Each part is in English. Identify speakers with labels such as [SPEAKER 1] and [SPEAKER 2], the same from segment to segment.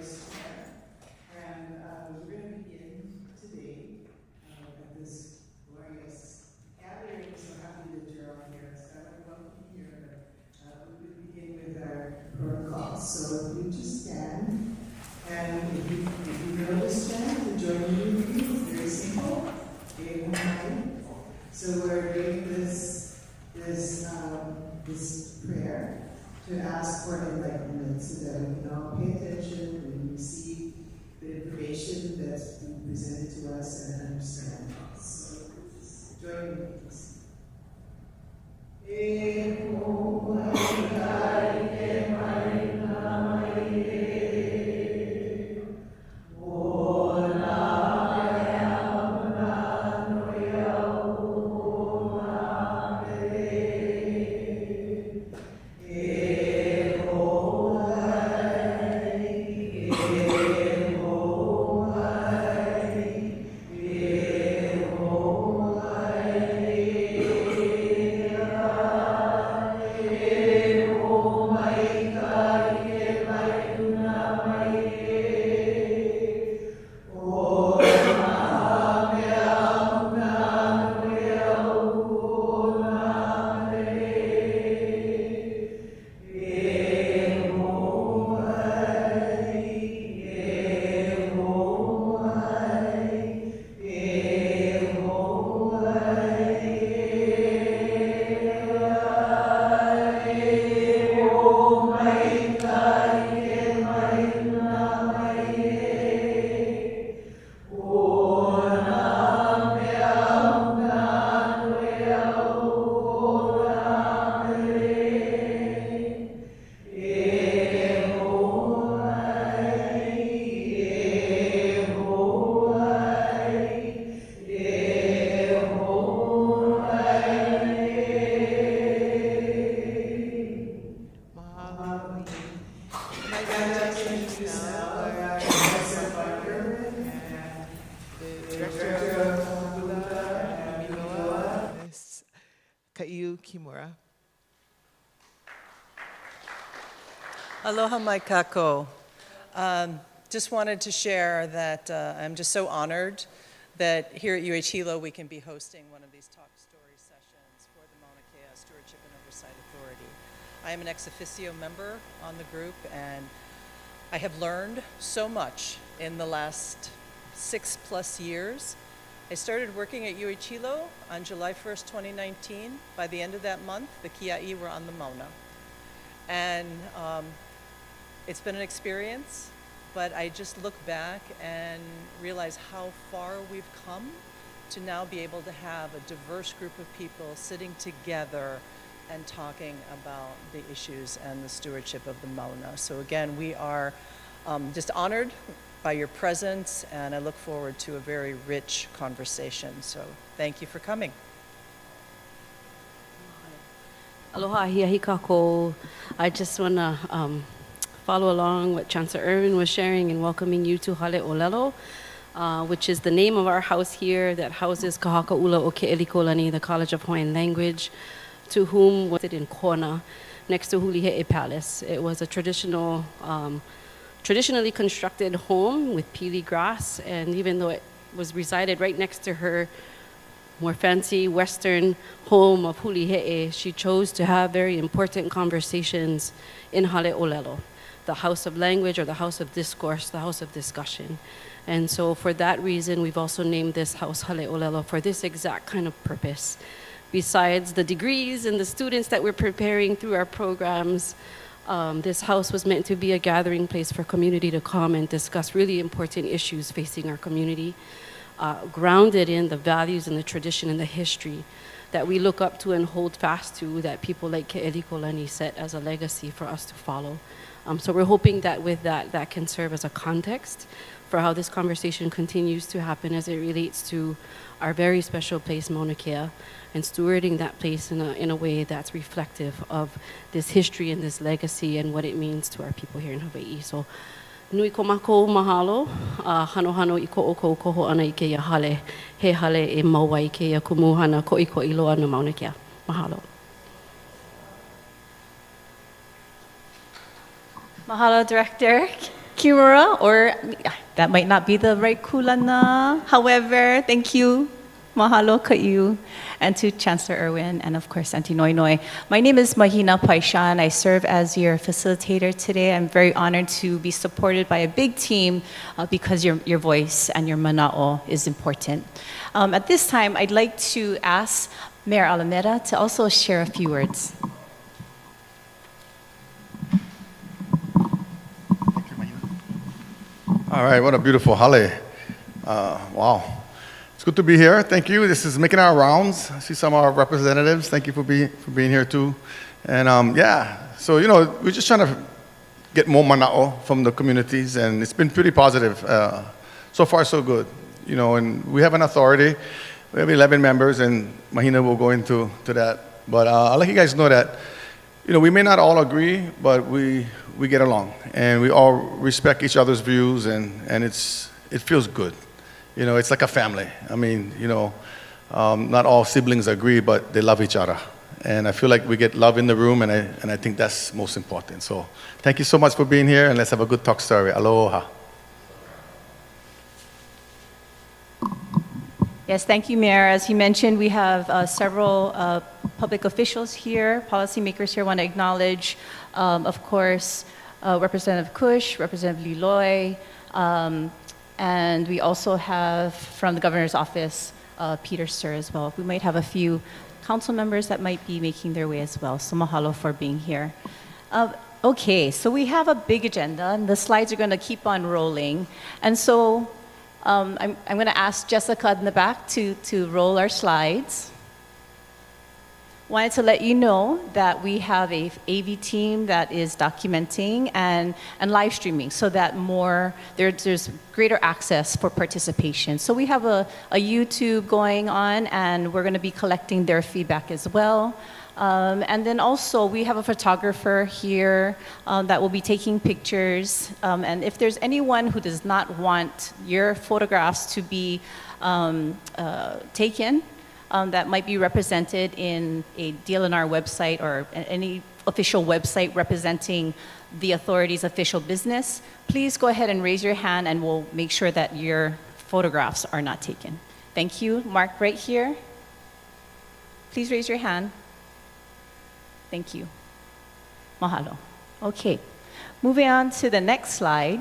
[SPEAKER 1] glorious prayer. And we're going to begin today at this glorious gathering. So happy that you're all here. So I would welcome you here. We will begin with our protocol. So if you just stand, and if you know this chant, to join me with you, it's very simple. So we're doing this prayer to ask for enlightenment so that we can all pay attention and receive the information that's being presented to us and understand. So join me, please.
[SPEAKER 2] Aloha mai kako. Just wanted to share that I'm just so honored that here at UH Hilo we can be hosting one of these talk story sessions for the Mauna Kea Stewardship and Oversight Authority. I am an ex officio member on the group, and I have learned so much in the last 6+ years. I started working at UH Hilo on July 1st, 2019. By the end of that month, the Kia'i were on the Mauna. And it's been an experience, but I just look back and realize how far we've come to now be able to have a diverse group of people sitting together and talking about the issues and the stewardship of the Mauna. So again, we are just honored by your presence, and I look forward to a very rich conversation. So thank you for coming.
[SPEAKER 3] Aloha, hiahi kako. I just want to follow along what Chancellor Irwin was sharing and welcoming you to Hale ʻŌlelo, which is the name of our house here that houses Kahakaʻula o Keʻelikolani, the College of Hawaiian Language, to whom was it in Kona, next to Hulihe'e Palace. It was a traditionally constructed home with pili grass, and even though it was resided right next to her more fancy Western home of Hulihe'e, she chose to have very important conversations in Hale ʻŌlelo, the house of language or the house of discourse, the house of discussion. And so for that reason, we've also named this house Hale ʻŌlelo for this exact kind of purpose. Besides the degrees and the students that we're preparing through our programs, this house was meant to be a gathering place for community to come and discuss really important issues facing our community, grounded in the values and the tradition and the history that we look up to and hold fast to, that people like Ke'elikolani set as a legacy for us to follow. So we're hoping that with that can serve as a context for how this conversation continues to happen as it relates to our very special place, Mauna Kea, and stewarding that place in a way that's reflective of this history and this legacy and what it means to our people here in Hawaii. So, nui ko mākou mahalo, hano I ko ʻoukou koho ana I keia hale, he hale e maua I keia kumuhana koʻikoʻi loa no Mauna Kea. Mahalo.
[SPEAKER 4] Mahalo, Director. Kimura, or that might not be the right kulana. However, thank you. Mahalo ka'iu. And to Chancellor Irwin, and of course, Auntie Noi Noi. My name is Mahina Paishan. I serve as your facilitator today. I'm very honored to be supported by a big team because your voice and your mana'o is important. At this time, I'd like to ask Mayor Alameda to also share a few words.
[SPEAKER 5] All right, what a beautiful Hale. Wow. It's good to be here. Thank you. This is making our rounds. I see some of our representatives. Thank you for being here too. And yeah, so, we're just trying to get more mana'o from the communities, and it's been pretty positive. So far, so good. And we have an authority. We have 11 members, and Mahina will go into that. But I'll let you guys know that, we may not all agree, but we get along, and we all respect each other's views, and it feels good. It's like a family. I mean, not all siblings agree, but they love each other. And I feel like we get love in the room, and I think that's most important. So thank you so much for being here, and let's have a good talk story. Aloha.
[SPEAKER 4] Yes, thank you, Mayor. As he mentioned, we have several public officials here, policymakers here. I want to acknowledge, of course, Representative Kush, Representative Liloy, and we also have from the governor's office, Peter Sir as well. We might have a few council members that might be making their way as well. So mahalo for being here. Okay, so we have a big agenda, and the slides are going to keep on rolling. And so I'm going to ask Jessica in the back to roll our slides. Wanted to let you know that we have a AV team that is documenting and live streaming so that there's greater access for participation. So we have a YouTube going on, and we're going to be collecting their feedback as well. And then also we have a photographer here that will be taking pictures. And if there's anyone who does not want your photographs to be taken, that might be represented in a DLNR website or any official website representing the authority's official business, please go ahead and raise your hand, and we'll make sure that your photographs are not taken. Thank you. Mark, right here. Please raise your hand. Thank you. Mahalo. Okay. Moving on to the next slide.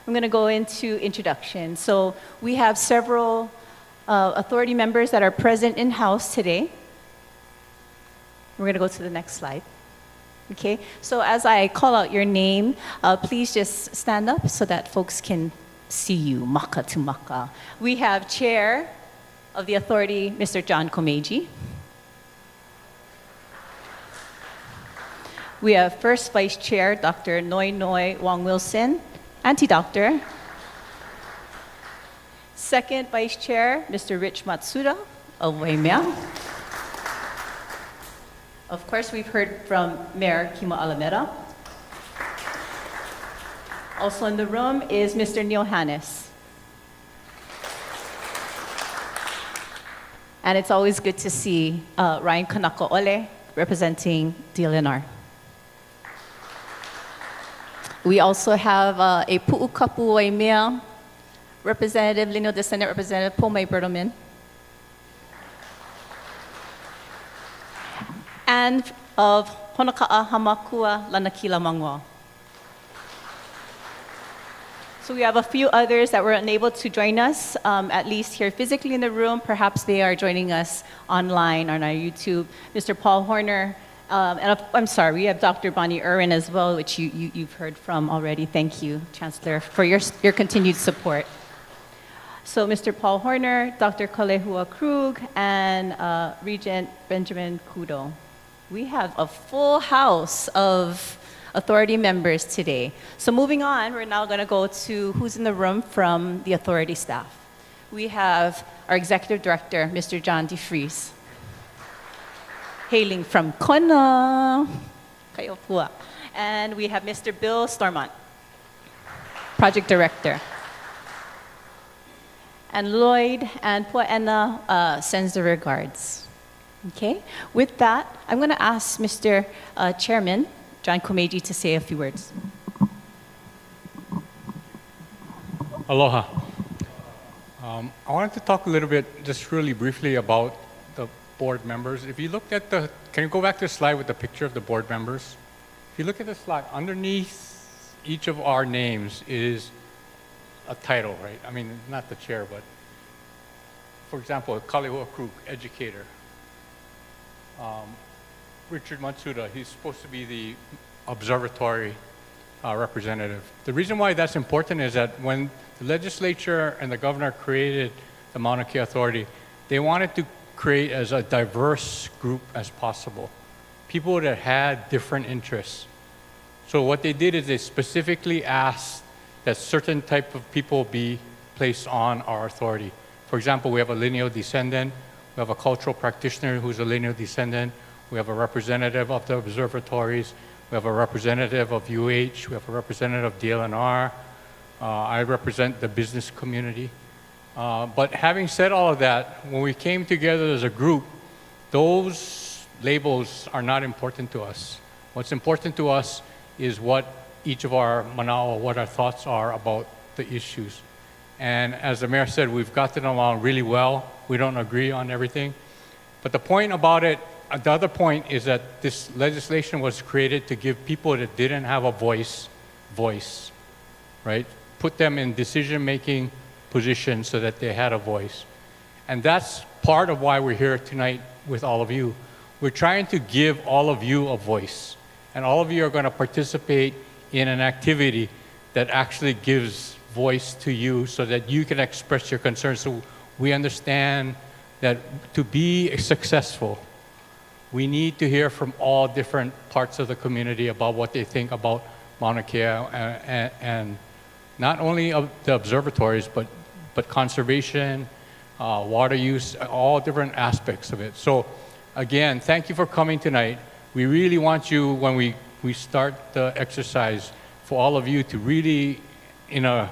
[SPEAKER 4] I'm going to go into introduction. So we have several authority members that are present in-house today. We're going to go to the next slide. Okay, so as I call out your name, please just stand up so that folks can see you, maka to maka. We have Chair of the Authority, Mr. John Komeiji. We have First Vice Chair, Dr. Noi Noi Wong Wilson, Auntie Doctor. Second Vice Chair, Mr. Rich Matsuda of Waimea. Of course, we've heard from Mayor Kimo Alameda. Also in the room is Mr. Neil Hannes. And it's always good to see Ryan Kanako Ole representing DLNR. We also have a Pu'ukapu Waimea Representative, Lino Descendant Representative Pomei Bertelman. And of Honaka'a Hamakua Lanakila Mangwa. So we have a few others that were unable to join us, at least here physically in the room. Perhaps they are joining us online on our YouTube. Mr. Paul Horner, and I'm sorry, we have Dr. Bonnie Irwin as well, which you've heard from already. Thank you, Chancellor, for your continued support. So Mr. Paul Horner, Dr. Kalehua Krug, and Regent Benjamin Kudo. We have a full house of authority members today. So moving on, we're now going to go to who's in the room from the authority staff. We have our Executive Director, Mr. John DeFries, hailing from Kona, Kaiopua. And we have Mr. Bill Stormont, Project Director. And Lloyd and Pua'ena sends the regards. Okay, with that, I'm going to ask Mr. Chairman, John Komeiji, to say a few words.
[SPEAKER 6] Aloha. I wanted to talk a little bit, just really briefly, about the board members. If you look at the, can you go back to the slide with the picture of the board members? If you look at the slide, underneath each of our names is a title, right? I mean, not the chair, but for example, Kalehua Krug, educator. Richard Matsuda, he's supposed to be the observatory representative. The reason why that's important is that when the legislature and the governor created the Mauna Kea Authority, they wanted to create as a diverse group as possible, people that had different interests. So what they did is they specifically asked that certain type of people be placed on our authority. For example, we have a lineal descendant, we have a cultural practitioner who's a lineal descendant, we have a representative of the observatories, we have a representative of UH, we have a representative of DLNR. I represent the business community. But having said all of that, when we came together as a group, those labels are not important to us. What's important to us is what each of our manawa, what our thoughts are about the issues. And as the mayor said, we've gotten along really well. We don't agree on everything. But the point about it, the other point is that this legislation was created to give people that didn't have a voice, right? Put them in decision-making positions so that they had a voice. And that's part of why we're here tonight with all of you. We're trying to give all of you a voice. And all of you are going to participate in an activity that actually gives voice to you so that you can express your concerns. So we understand that to be successful, we need to hear from all different parts of the community about what they think about Mauna Kea and not only of the observatories, but conservation, water use, all different aspects of it. So again, thank you for coming tonight. We really want you, when we start the exercise, for all of you to really, in a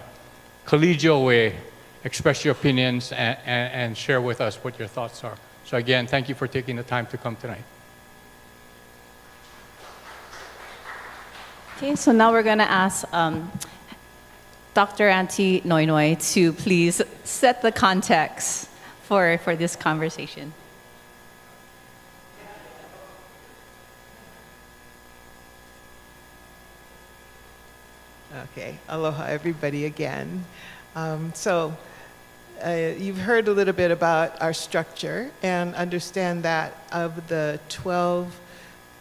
[SPEAKER 6] collegial way, express your opinions and share with us what your thoughts are. So again, thank you for taking the time to come tonight.
[SPEAKER 4] Okay, so now we're going to ask Dr. Auntie Noinoi to please set the context for this conversation.
[SPEAKER 1] Okay, aloha everybody again. You've heard a little bit about our structure and understand that of the 12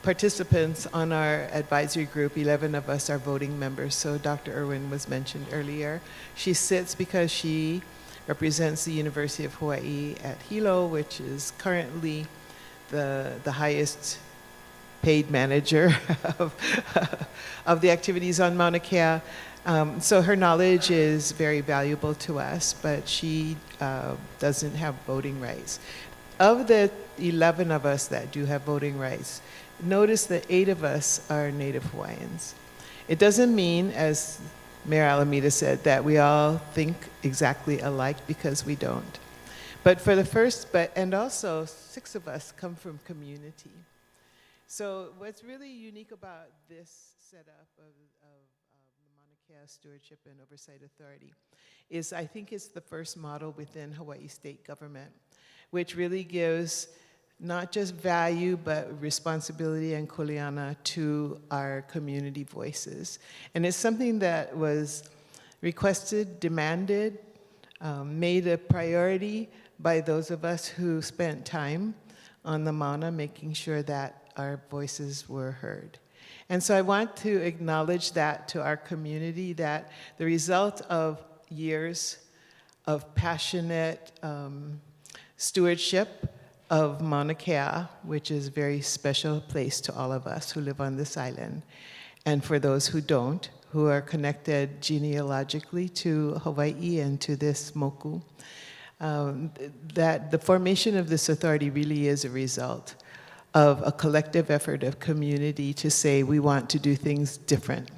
[SPEAKER 1] participants on our advisory group, 11 of us are voting members. So Dr. Irwin was mentioned earlier. She sits because she represents the University of Hawaii at Hilo, which is currently the highest paid manager of the activities on Mauna Kea. So her knowledge is very valuable to us, but she doesn't have voting rights. Of the 11 of us that do have voting rights, notice that 8 of us are Native Hawaiians. It doesn't mean, as Mayor Alameda said, that we all think exactly alike, because we don't. But for the first, and also 6 of us come from community. So what's really unique about this setup of the Mauna Kea Stewardship and Oversight Authority is I think it's the first model within Hawaii state government, which really gives not just value, but responsibility and kuleana to our community voices. And it's something that was requested, demanded, made a priority by those of us who spent time on the Mauna, making sure that our voices were heard. And so I want to acknowledge that to our community, that the result of years of passionate stewardship of Mauna Kea, which is a very special place to all of us who live on this island, and for those who don't, who are connected genealogically to Hawaii and to this moku, that the formation of this authority really is a result of a collective effort of community to say we want to do things different,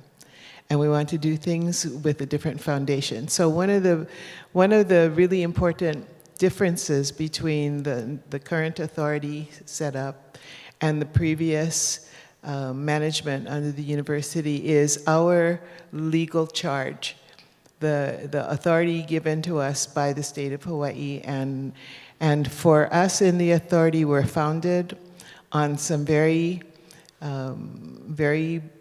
[SPEAKER 1] and we want to do things with a different foundation. So one of the really important differences between the current authority setup and the previous management under the university is our legal charge the authority given to us by the state of Hawaii. And for us in the authority, we're founded on some very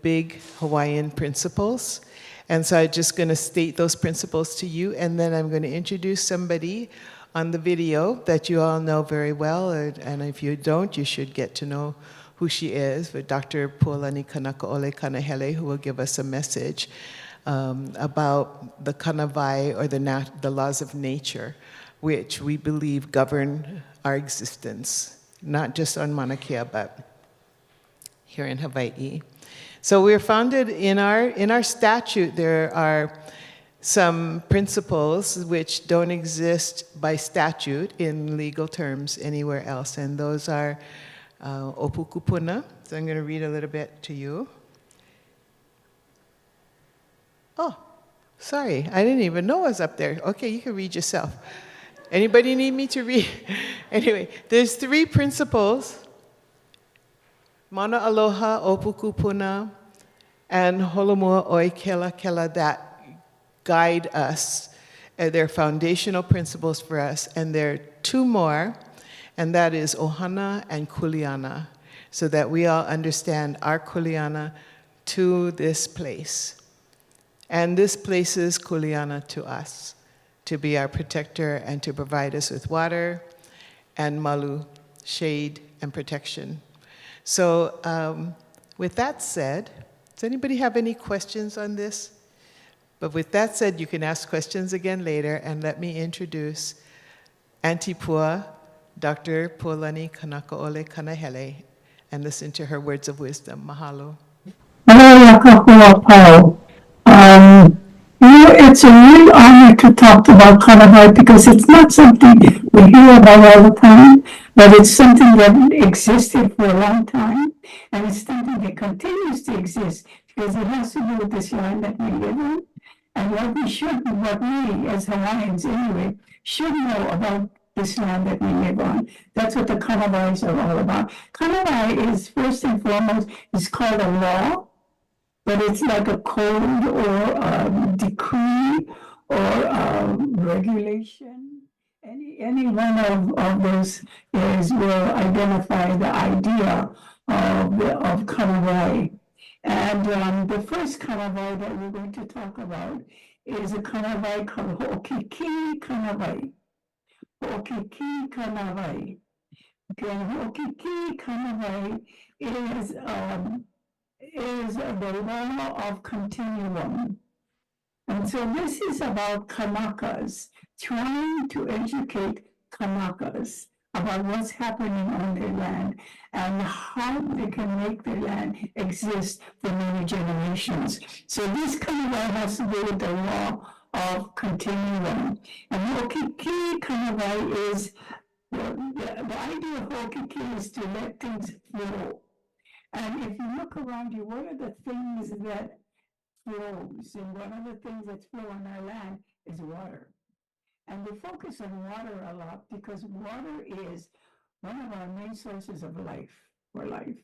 [SPEAKER 1] big Hawaiian principles. And so I'm just going to state those principles to you, and then I'm going to introduce somebody on the video that you all know very well, and if you don't, you should get to know who she is, with Dr. Puolani Kanakaʻole Kanahele, who will give us a message about the kanawai, or the laws of nature, which we believe govern our existence, not just on Mauna Kea, but here in Hawaii. So we're founded in our statute. There are some principles which don't exist by statute in legal terms anywhere else, and those are opukupuna. So I'm going to read a little bit to you. Oh, sorry, I didn't even know it was up there. Okay, you can read yourself. Anybody need me to read? Anyway, there's 3 principles: Mana aloha, opukupuna, and holomua oi kela kela, that guide us. They're foundational principles for us. And there are 2 more, and that is ohana and kuleana, so that we all understand our kuleana to this place. And this place is kuleana to us, to be our protector and to provide us with water and malu, shade and protection. So with that said, does anybody have any questions on this? But with that said, you can ask questions again later, and let me introduce Auntie Pua, Dr. Puolani Kanakaʻole Kanahele, and listen to her words of wisdom. Mahalo.
[SPEAKER 7] It's a real honor to talk about kanawai, because it's not something we hear about all the time, but it's something that existed for a long time, and it's something that continues to exist, because it has to do with this land that we live on, and what we as Hawaiians anyway, should know about this land that we live on. That's what the kanawais are all about. Kanawai is, first and foremost, is called a law, but it's like a code or a decree or a regulation. Any one of those will identify the idea of kanawai. And the first kanawai that we're going to talk about is a kanawai called Ho'okiki kanawai. Ho'okiki kanawai. Okay, Ho'okiki kanawai is the law of continuum. And so this is about Kanakas, trying to educate Kanakas about what's happening on their land and how they can make their land exist for many generations. So this kanawai has to do with the law of continuum. And Ho'okiki kanawai is, the idea of Ho'okiki is to let things flow. And if you look around you, what are the things that flows? And one of the things that flow on our land is water. And we focus on water a lot because water is one of our main sources of life, for life.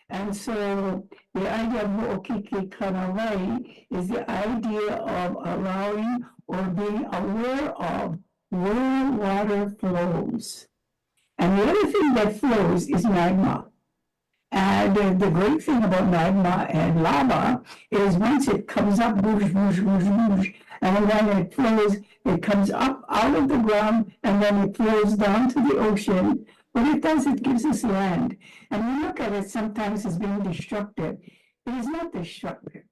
[SPEAKER 7] And so the idea of Ho'okiki kanawai is the idea of allowing or being aware of where water flows. And the other thing that flows is magma. And the great thing about magma and lava is once it comes up, whoosh, whoosh, whoosh, whoosh, and then it flows, it comes up out of the ground, and then it flows down to the ocean. What it does, it gives us land. And we look at it sometimes as being destructive. It is not destructive.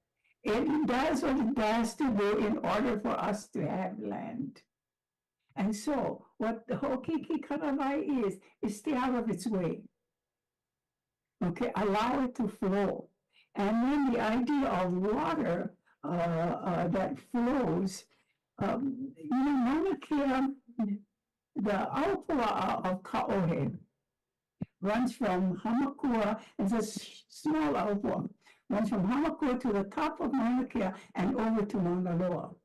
[SPEAKER 7] It does what it does to do in order for us to have land. And so what the Ho'okiki kanawai is stay out of its way. Okay, allow it to flow. And then the idea of water that flows, Mauna Kea, the aupua of Ka'ohe runs from Hamakua, it's a small aupua, runs from Hamakua to the top of Mauna Kea and over to Mauna Loa.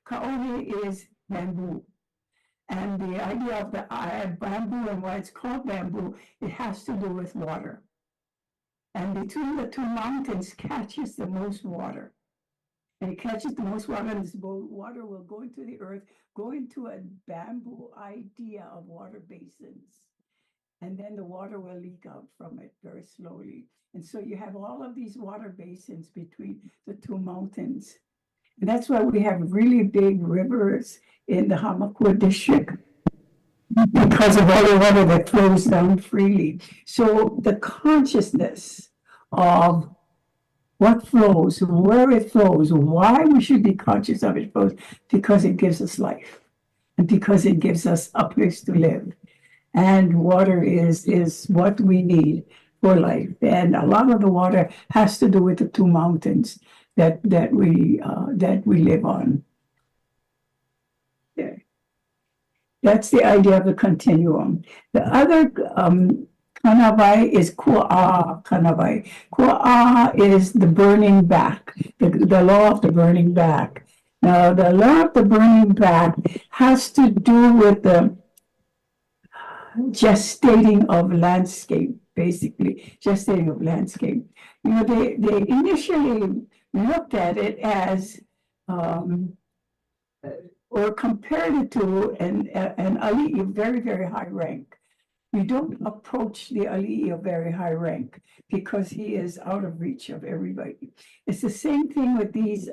[SPEAKER 7] Ka'ohe is bamboo. And the idea of the bamboo and why it's called bamboo, it has to do with water. And between the 2 mountains catches the most water. and it catches the most water, and this water will go into the earth, go into a bamboo idea of water basins. And then the water will leak out from it very slowly. And so you have all of these water basins between the two mountains. And that's why we have really big rivers in the Hamakua district, because of all the water that flows down freely. So the consciousness of what flows, where it flows, why we should be conscious of it flows, because it gives us life and because it gives us a place to live. And water is what we need for life. And a lot of the water has to do with the two mountains that we live on. Yeah. That's the idea of the continuum. The other kanawai is kua'a kanawai. Kua'a is the burning back, the law of the burning back. Now, the law of the burning back has to do with the gestating of landscape, basically, gestating of landscape. You know, they initially looked at it as, or compared it to an ali'i of very, very high rank. You don't approach the ali'i of very high rank because he is out of reach of everybody. It's the same thing with these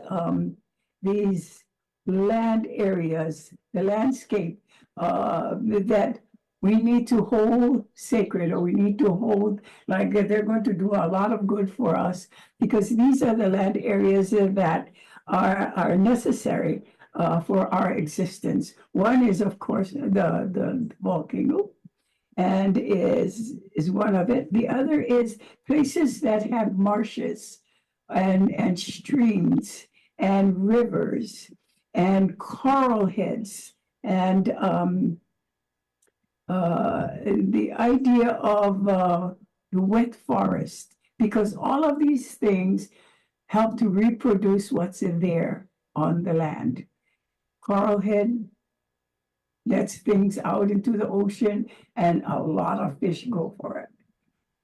[SPEAKER 7] land areas, the landscape that we need to hold sacred, or we need to hold like they're going to do a lot of good for us, because these are the land areas that are necessary for our existence. One is, of course, the volcano, and is one of it. The other is places that have marshes and streams and rivers and coral heads and the idea of the wet forest, because all of these things help to reproduce what's in there on the land. Coral head lets things out into the ocean, and a lot of fish go for it.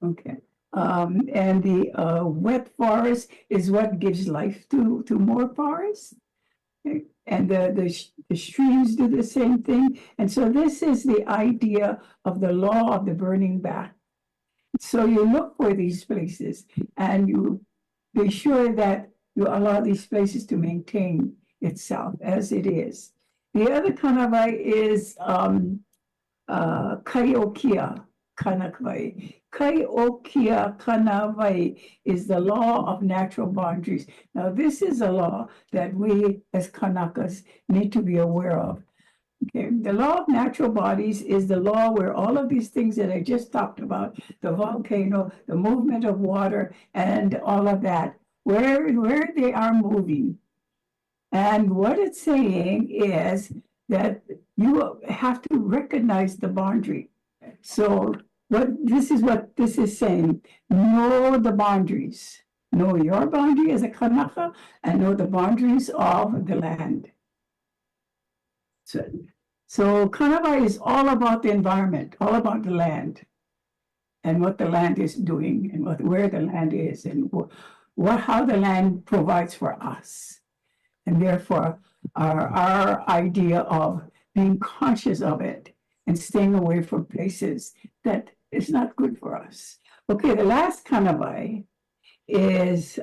[SPEAKER 7] Okay. And the wet forest is what gives life to more forests. Okay. And the streams do the same thing. And so this is the idea of the law of the burning back. So you look for these places and you be sure that you allow these places to maintain itself as it is. The other kanawai is kaiokia kanawai. Kaiokia kanawai is the law of natural boundaries. Now, this is a law that we as Kanakas need to be aware of. Okay, the law of natural bodies is the law where all of these things that I just talked about, the volcano, the movement of water, and all of that, where they are moving. And what it's saying is that you have to recognize the boundary. So what this is saying, know the boundaries. Know your boundary as a Kanaka and know the boundaries of the land. So Kanawai is all about the environment, all about the land and what the land is doing and where the land is and how the land provides for us. And therefore, our idea of being conscious of it and staying away from places that is not good for us. Okay, the last kanawai is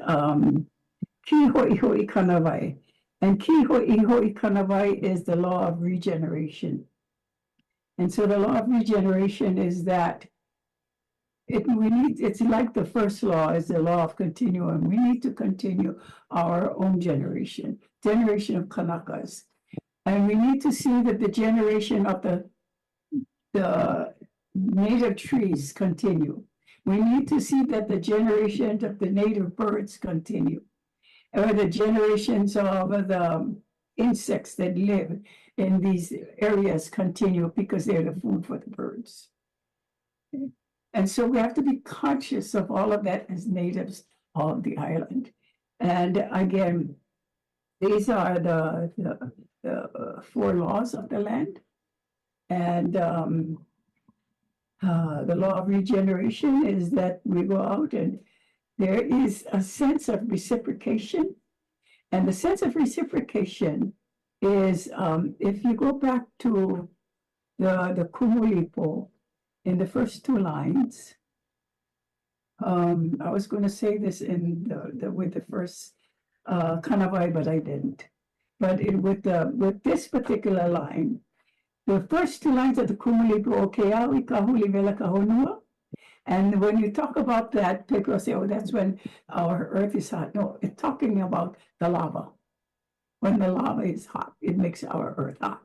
[SPEAKER 7] kihoihoi kanawai. And kihoihoi kanawai is the law of regeneration. And so the law of regeneration is that it's like the first law is the law of continuum. We need to continue our own generation of Kanakas. And we need to see that the generation of the native trees continue. We need to see that the generation of the native birds continue, or the generations of the insects that live in these areas continue, because they're the food for the birds. Okay. And so we have to be conscious of all of that as natives of the island. And again, these are the 4 laws of the land. And the law of regeneration is that we go out and there is a sense of reciprocation. And the sense of reciprocation is, if you go back to the Kumulipo in the first two lines, I was going to say this in with the first kanawai, but I didn't. But with this particular line, the first two lines of the Kumulipo, Okeawi kahuli vela kahonua. And when you talk about that, people say, oh, that's when our earth is hot. No, it's talking about the lava. When the lava is hot, it makes our earth hot.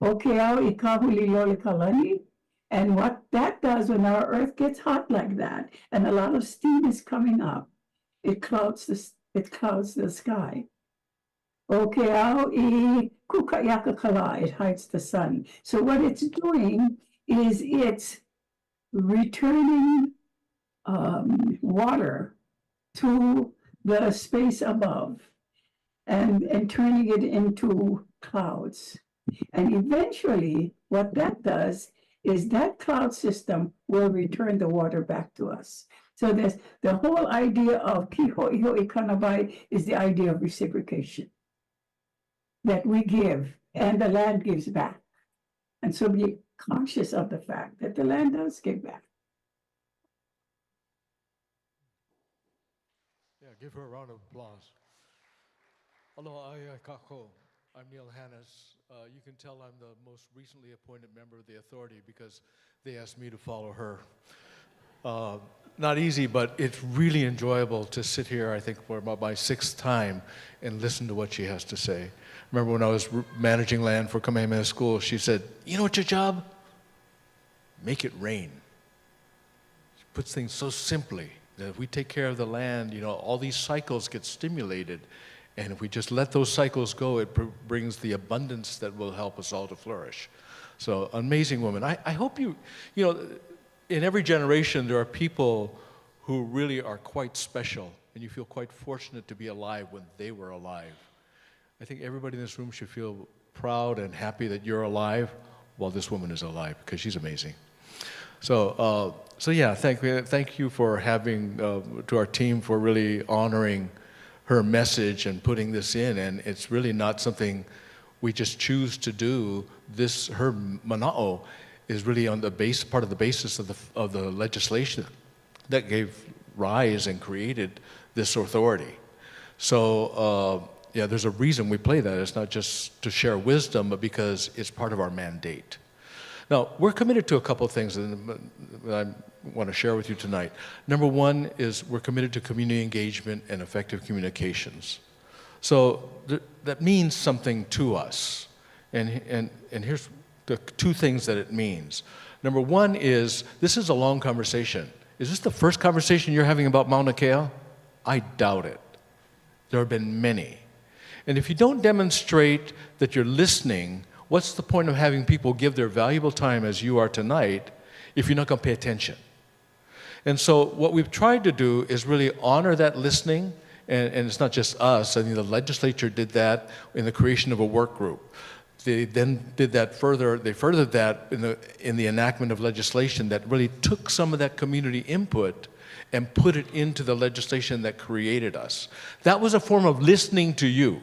[SPEAKER 7] Okeawi kahuli lole kalani. And what that does when our earth gets hot like that, and a lot of steam is coming up, it clouds the sky. Okeawi kukayaka kala, it hides the sun. So what it's doing is it's returning water to the space above and turning it into clouds. And eventually, what that does is that cloud system will return the water back to us. So there's the whole idea of kiho'iho ikanabai is the idea of reciprocation, that we give and the land gives back. And so be conscious of the fact that the land does give back.
[SPEAKER 8] Yeah, give her a round of applause. Aloha ai kako. I'm Neil Hannes. You can tell I'm the most recently appointed member of the authority because they asked me to follow her. Not easy, but it's really enjoyable to sit here, I think, for about my sixth time and listen to what she has to say. Remember when I was managing land for Kamehameha School, she said, you know what's your job? Make it rain. She puts things so simply that if we take care of the land, you know, all these cycles get stimulated. And if we just let those cycles go, it brings the abundance that will help us all to flourish. So, amazing woman. I hope you know, in every generation, there are people who really are quite special, and you feel quite fortunate to be alive when they were alive. I think everybody in this room should feel proud and happy that you're alive while this woman is alive, because she's amazing. So, yeah, thank you for having, to our team for really honoring her message and putting this in, and it's really not something we just choose to do. This, her mana'o, is really on the base, part of the basis of the legislation that gave rise and created this authority. So, yeah, there's a reason we play that. It's not just to share wisdom, but because it's part of our mandate. Now, we're committed to a couple of things that I want to share with you tonight. Number one is we're committed to community engagement and effective communications. So that means something to us. And here's the two things that it means. Number one is, this is a long conversation. Is this the first conversation you're having about Mauna Kea? I doubt it. There have been many. And if you don't demonstrate that you're listening, what's the point of having people give their valuable time as you are tonight if you're not going to pay attention? And so what we've tried to do is really honor that listening, and it's not just us. I mean, the legislature did that in the creation of a work group. They then did that further, they furthered that in the enactment of legislation that really took some of that community input and put it into the legislation that created us. That was a form of listening to you.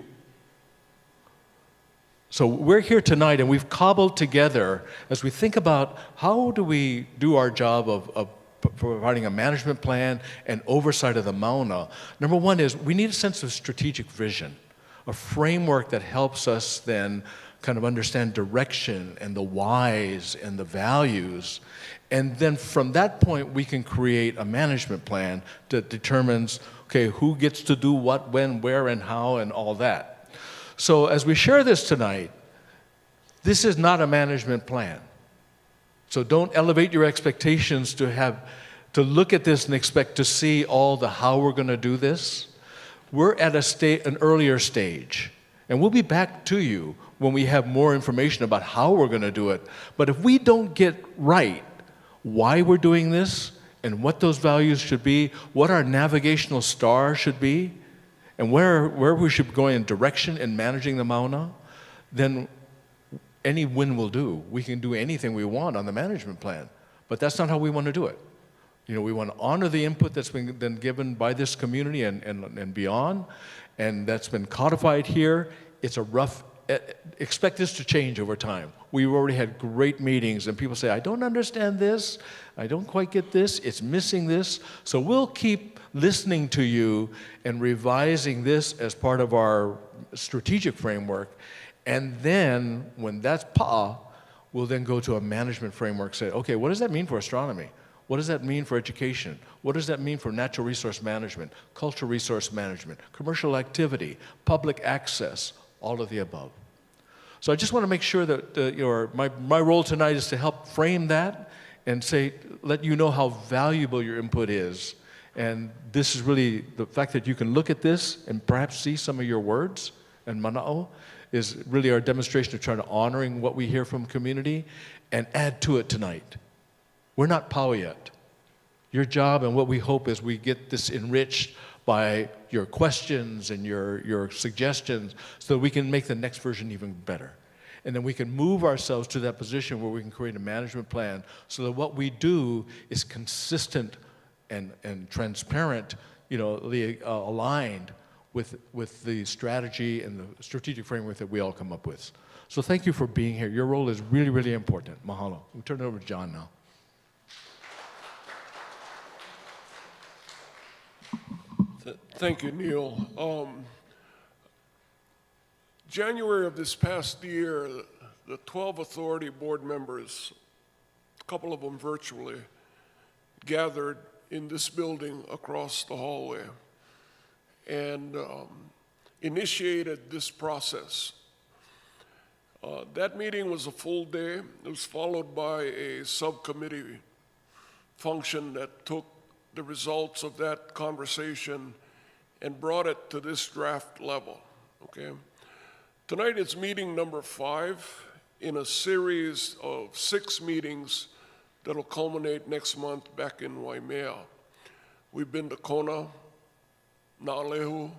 [SPEAKER 8] So we're here tonight and we've cobbled together as we think about how do we do our job of providing a management plan and oversight of the Mauna. Number one is we need a sense of strategic vision, a framework that helps us then kind of understand direction and the whys and the values. And then from that point, we can create a management plan that determines, okay, who gets to do what, when, where, and how, and all that. So as we share this tonight, this is not a management plan. So don't elevate your expectations to look at this and expect to see all the how we're going to do this. We're at an earlier stage, and we'll be back to you when we have more information about how we're going to do it. But if we don't get right why we're doing this and what those values should be, what our navigational star should be, and where we should be going in direction in managing the Mauna, then any win will do. We can do anything we want on the management plan, but that's not how we want to do it. You know, we want to honor the input that's been given by this community and beyond, And that's been codified here. It's a rough, expect this to change over time. We've already had great meetings and people say, I don't understand this, I don't quite get this, it's missing this. So we'll keep listening to you and revising this as part of our strategic framework. And then when that's we'll then go to a management framework, say, okay, what does that mean for astronomy? What does that mean for education? What does that mean for natural resource management, cultural resource management, commercial activity, public access, all of the above? So I just want to make sure that my role tonight is to help frame that and say, let you know how valuable your input is. And this is really, the fact that you can look at this and perhaps see some of your words and mana'o is really our demonstration of trying to honoring what we hear from community and add to it tonight. We're not POW yet. Your job and what we hope is we get this enriched by your questions and your suggestions so that we can make the next version even better. And then we can move ourselves to that position where we can create a management plan so that what we do is consistent and transparent, aligned with the strategy and the strategic framework that we all come up with. So thank you for being here. Your role is really, really important. Mahalo. We'll turn it over to John now.
[SPEAKER 9] Thank you, Neil. January of this past year, the 12 authority board members, a couple of them virtually, gathered in this building across the hallway and initiated this process. That meeting was a full day. It was followed by a subcommittee function that took the results of that conversation and brought it to this draft level, okay? Tonight is meeting number 5 in a series of 6 meetings that'll culminate next month back in Waimea. We've been to Kona, Na'alehu,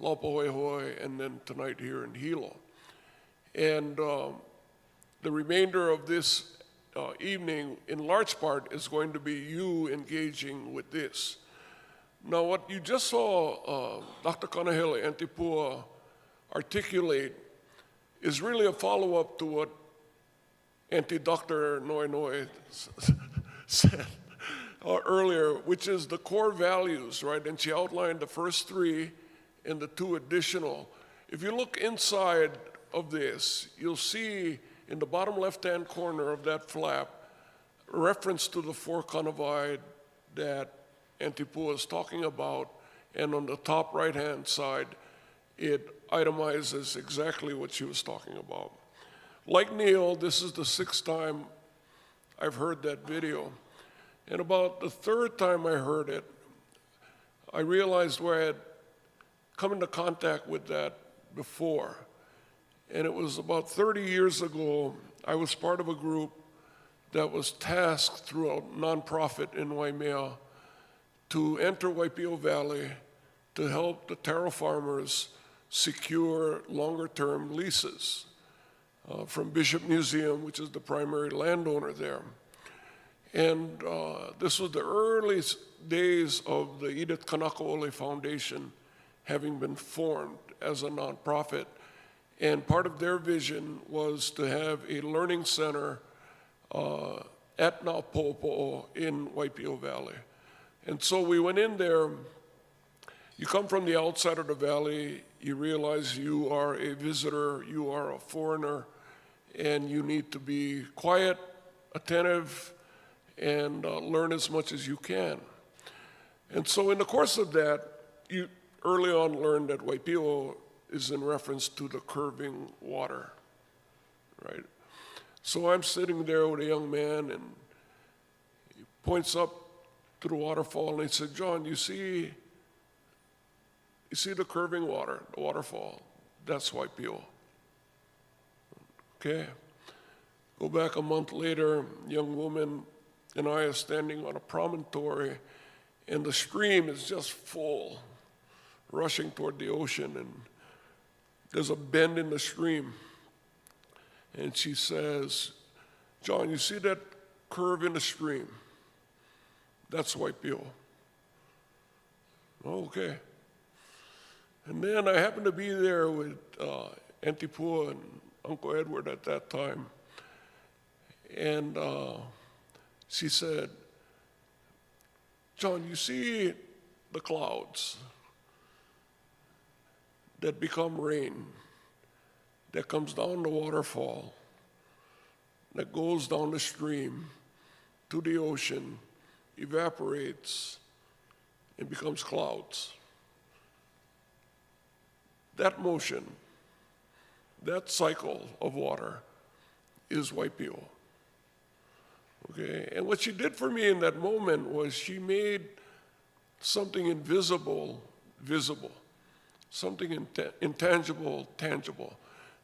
[SPEAKER 9] Laupahoehoe, and then tonight here in Hilo. And the remainder of this evening, in large part, is going to be you engaging with this. Now, what you just saw Dr. Kanahele Antipua articulate is really a follow-up to what Dr. Noe said earlier, which is the core values, right? And she outlined the first 3 and the 2 additional. If you look inside of this, you'll see in the bottom left-hand corner of that flap a reference to the 4 kanawai that Antipua is talking about, and on the top right-hand side, it itemizes exactly what she was talking about. Like Neil, this is the 6th time I've heard that video. And about the 3rd time I heard it, I realized where I had come into contact with that before. And it was about 30 years ago, I was part of a group that was tasked through a nonprofit in Waimea to enter Waipio Valley to help the taro farmers secure longer-term leases from Bishop Museum, which is the primary landowner there. And this was the early days of the Edith Kanakaole Foundation having been formed as a nonprofit. And part of their vision was to have a learning center at Naupo'o in Waipio Valley. And so we went in there. You come from the outside of the valley, you realize you are a visitor, you are a foreigner, and you need to be quiet, attentive, and learn as much as you can. And so in the course of that, you early on learned that Waipio is in reference to the curving water, right? So I'm sitting there with a young man, and he points up to the waterfall, and he said, John, you see the curving water, the waterfall? That's Waipio. Okay. Go back a month later, a young woman and I are standing on a promontory, and the stream is just full, rushing toward the ocean, and there's a bend in the stream. And she says, John, you see that curve in the stream? That's Waipio. Okay. And then I happened to be there with Auntie Pua and Uncle Edward at that time. And she said, John, you see the clouds that become rain, that comes down the waterfall, that goes down the stream to the ocean, evaporates, and becomes clouds. That motion, that cycle of water is Waipio. Okay, and what she did for me in that moment was she made something invisible visible, something intangible tangible.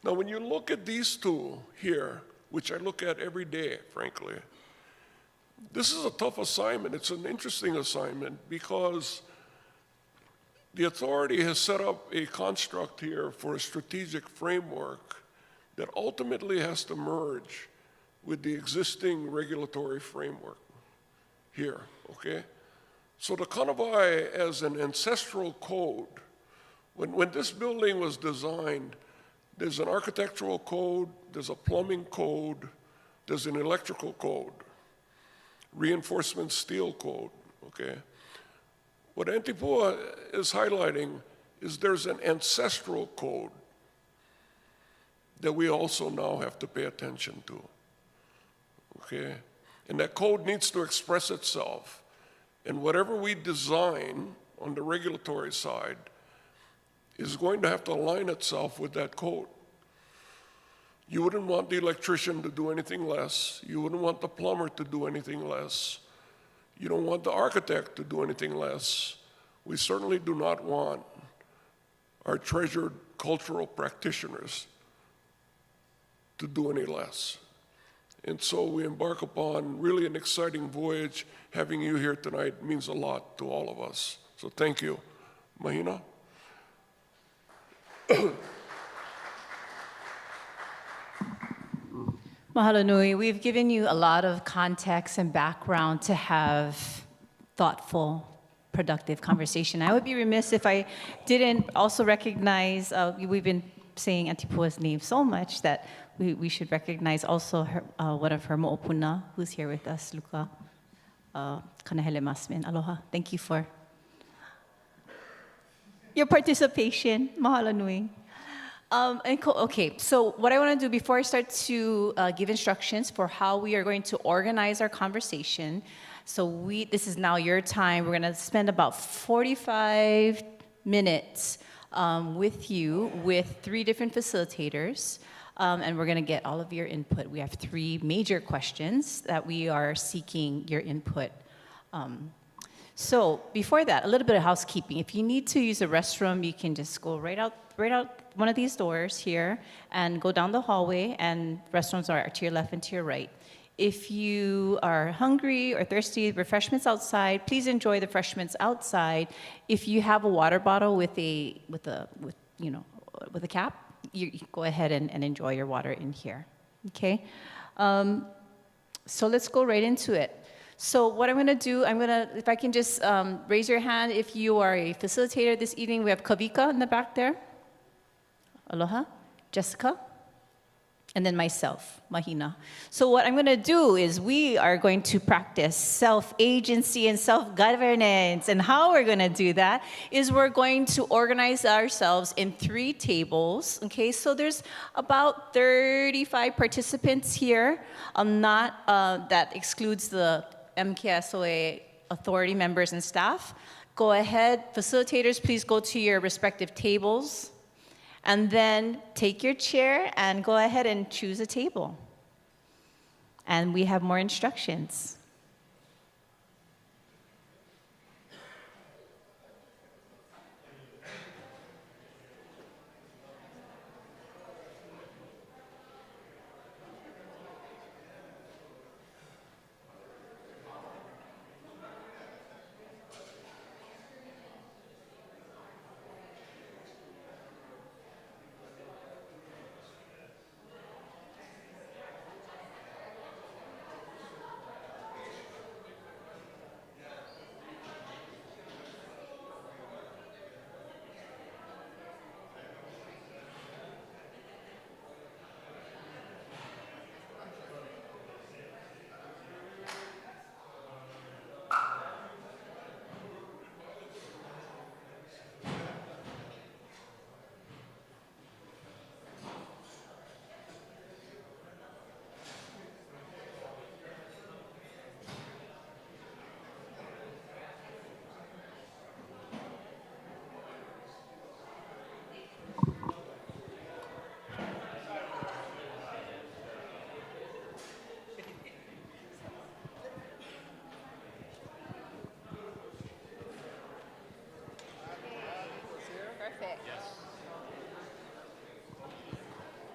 [SPEAKER 9] Now, when you look at these two here, which I look at every day, frankly, this is a tough assignment. It's an interesting assignment because the authority has set up a construct here for a strategic framework that ultimately has to merge with the existing regulatory framework here, okay? So the Kanawai as an ancestral code, when this building was designed, there's an architectural code, there's a plumbing code, there's an electrical code, reinforcement steel code, okay? What Auntie Pua is highlighting is there's an ancestral code that we also now have to pay attention to, okay? And that code needs to express itself. And whatever we design on the regulatory side is going to have to align itself with that code. You wouldn't want the electrician to do anything less. You wouldn't want the plumber to do anything less. You don't want the architect to do anything less. We certainly do not want our treasured cultural practitioners to do any less. And so we embark upon really an exciting voyage. Having you here tonight means a lot to all of us. So thank you. Mahina?
[SPEAKER 4] Mahalo nui. We've given you a lot of context and background to have thoughtful, productive conversation. I would be remiss if I didn't also recognize, we've been saying Auntie Pua's name so much that we should recognize also her, one of her mo'opuna who's here with us, Luka Kanahele Masmin. Aloha. Thank you for your participation. Mahalo nui. Okay, so what I want to do before I start to give instructions for how we are going to organize our conversation, so this is now your time. We're going to spend about 45 minutes with you with 3 different facilitators, and we're going to get all of your input. We have 3 major questions that we are seeking your input. So before that, a little bit of housekeeping. If you need to use a restroom, you can just go right out one of these doors here and go down the hallway, and restrooms are to your left and to your right. If you are hungry or thirsty, refreshments outside, please enjoy the refreshments outside. If you have a water bottle with a cap, you go ahead and enjoy your water in here, okay? So let's go right into it. So what I'm gonna do, if I can just raise your hand if you are a facilitator this evening. We have Kavika in the back there. Aloha. Jessica. And then myself, Mahina. So what I'm gonna do is we are going to practice self-agency and self-governance. And how we're gonna do that is we're going to organize ourselves in 3 tables, okay? So there's about 35 participants here. That excludes the MKSOA authority members and staff. Go ahead, facilitators, please go to your respective tables. And then take your chair and go ahead and choose a table. And we have more instructions.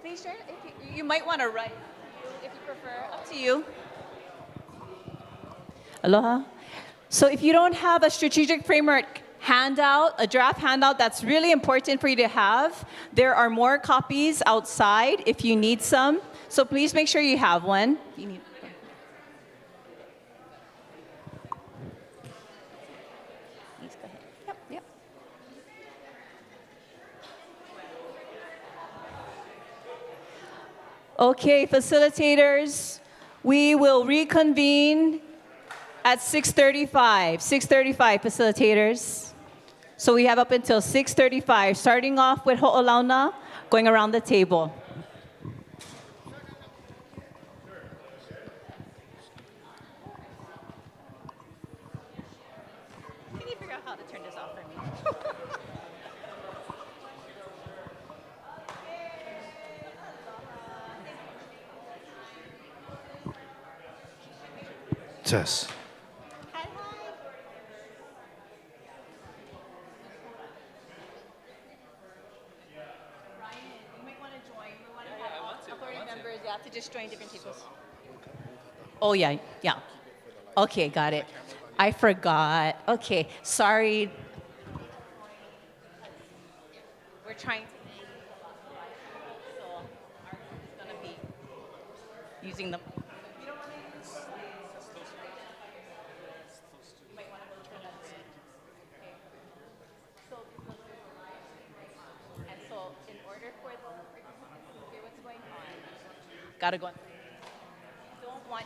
[SPEAKER 4] Please share. You might want to write if you prefer. Up to you. Aloha. So if you don't have a strategic framework handout, a draft handout, that's really important for you to have. There are more copies outside if you need some. So please make sure you have one. You need. Please go ahead. Yep, yep. Okay, facilitators, we will reconvene at 6:35. 6:35, facilitators. So we have up until 6:35, starting off with ho'olauna, going around the table. Can you figure out how to turn this off for me?
[SPEAKER 10] Test.
[SPEAKER 4] You have to just join different tables. Oh, yeah, yeah. Okay, got it. I forgot. Okay, sorry. We're trying to so ours is going to be using them. You don't want to use you might want to go turn that on. Okay. So, and so in order for the hear what's going on, gotta go on. You don't want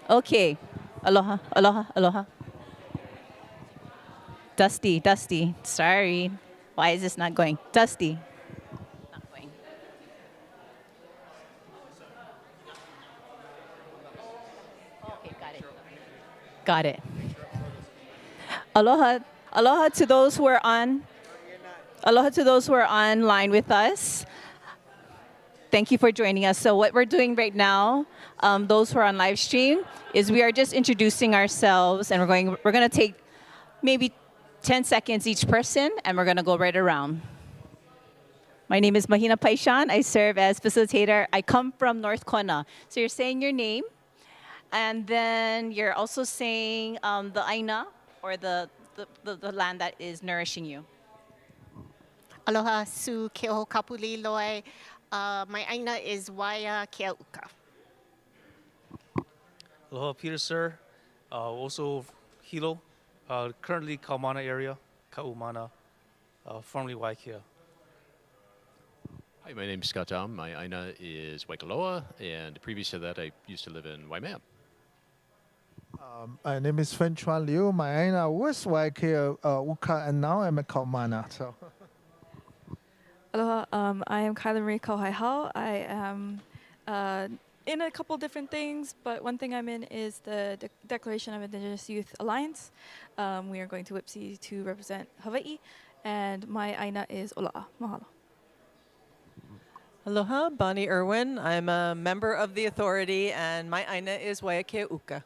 [SPEAKER 4] your okay. Aloha, aloha, aloha. Dusty, Dusty. Sorry. Why is this not going? Dusty. Not going. Okay, got it. Got it. Aloha. Aloha to those who are on. Aloha to those who are online with us. Thank you for joining us. So what we're doing right now, those who are on live stream, is we are just introducing ourselves, and we're going to take maybe 10 seconds each person, and we're going to go right around. My name is Mahina Paishan. I serve as facilitator. I come from North Kona. So you're saying your name, and then you're also saying the aina, or the land that is nourishing you.
[SPEAKER 11] Aloha, su keoho kapuli loe. My aina is Waia Keauka.
[SPEAKER 10] Aloha, Peter, sir. Also, Hilo. Currently, Kaumana area, Kaumana, formerly Waikea.
[SPEAKER 12] Hi, my name is Scott Tom. My aina is Waikoloa, and previous to that, I used to live in Waimea.
[SPEAKER 13] My name is Fen Chuan Liu. My aina was Waikea Uka, and now I'm a Kaumana. So.
[SPEAKER 14] Aloha, I am Kyla Marie Kauhaihao. I am in a couple different things, but one thing I'm in is the Declaration of Indigenous Youth Alliance. We are going to WIPSI to represent Hawaii, and my aina is Ola'a. Mahalo.
[SPEAKER 2] Aloha, Bonnie Irwin. I'm a member of the authority, and my aina is Waiakea Uka.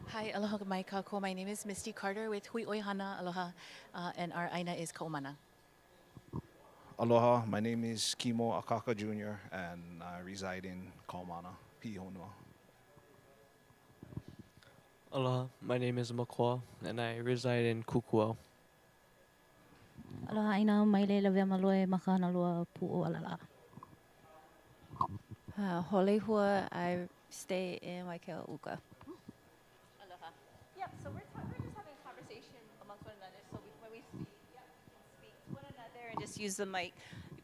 [SPEAKER 15] Hi, aloha mai kako. My name is Misty Carter with Hui Oihana. Aloha, and our aina is Kaumana.
[SPEAKER 16] Aloha, my name is Kimo Akaka Jr. and I reside in Kaumana, Pihonua.
[SPEAKER 17] Aloha, my name is Makwa and I reside in Kukuau.
[SPEAKER 18] Aloha, aina mai leila veamaloe makanalua pu'u alala.
[SPEAKER 19] Holehua, I stay in Waikea Uka.
[SPEAKER 4] Aloha. Yeah, so we're just having a conversation amongst one another. So when we speak, speak to one another and just use the mic.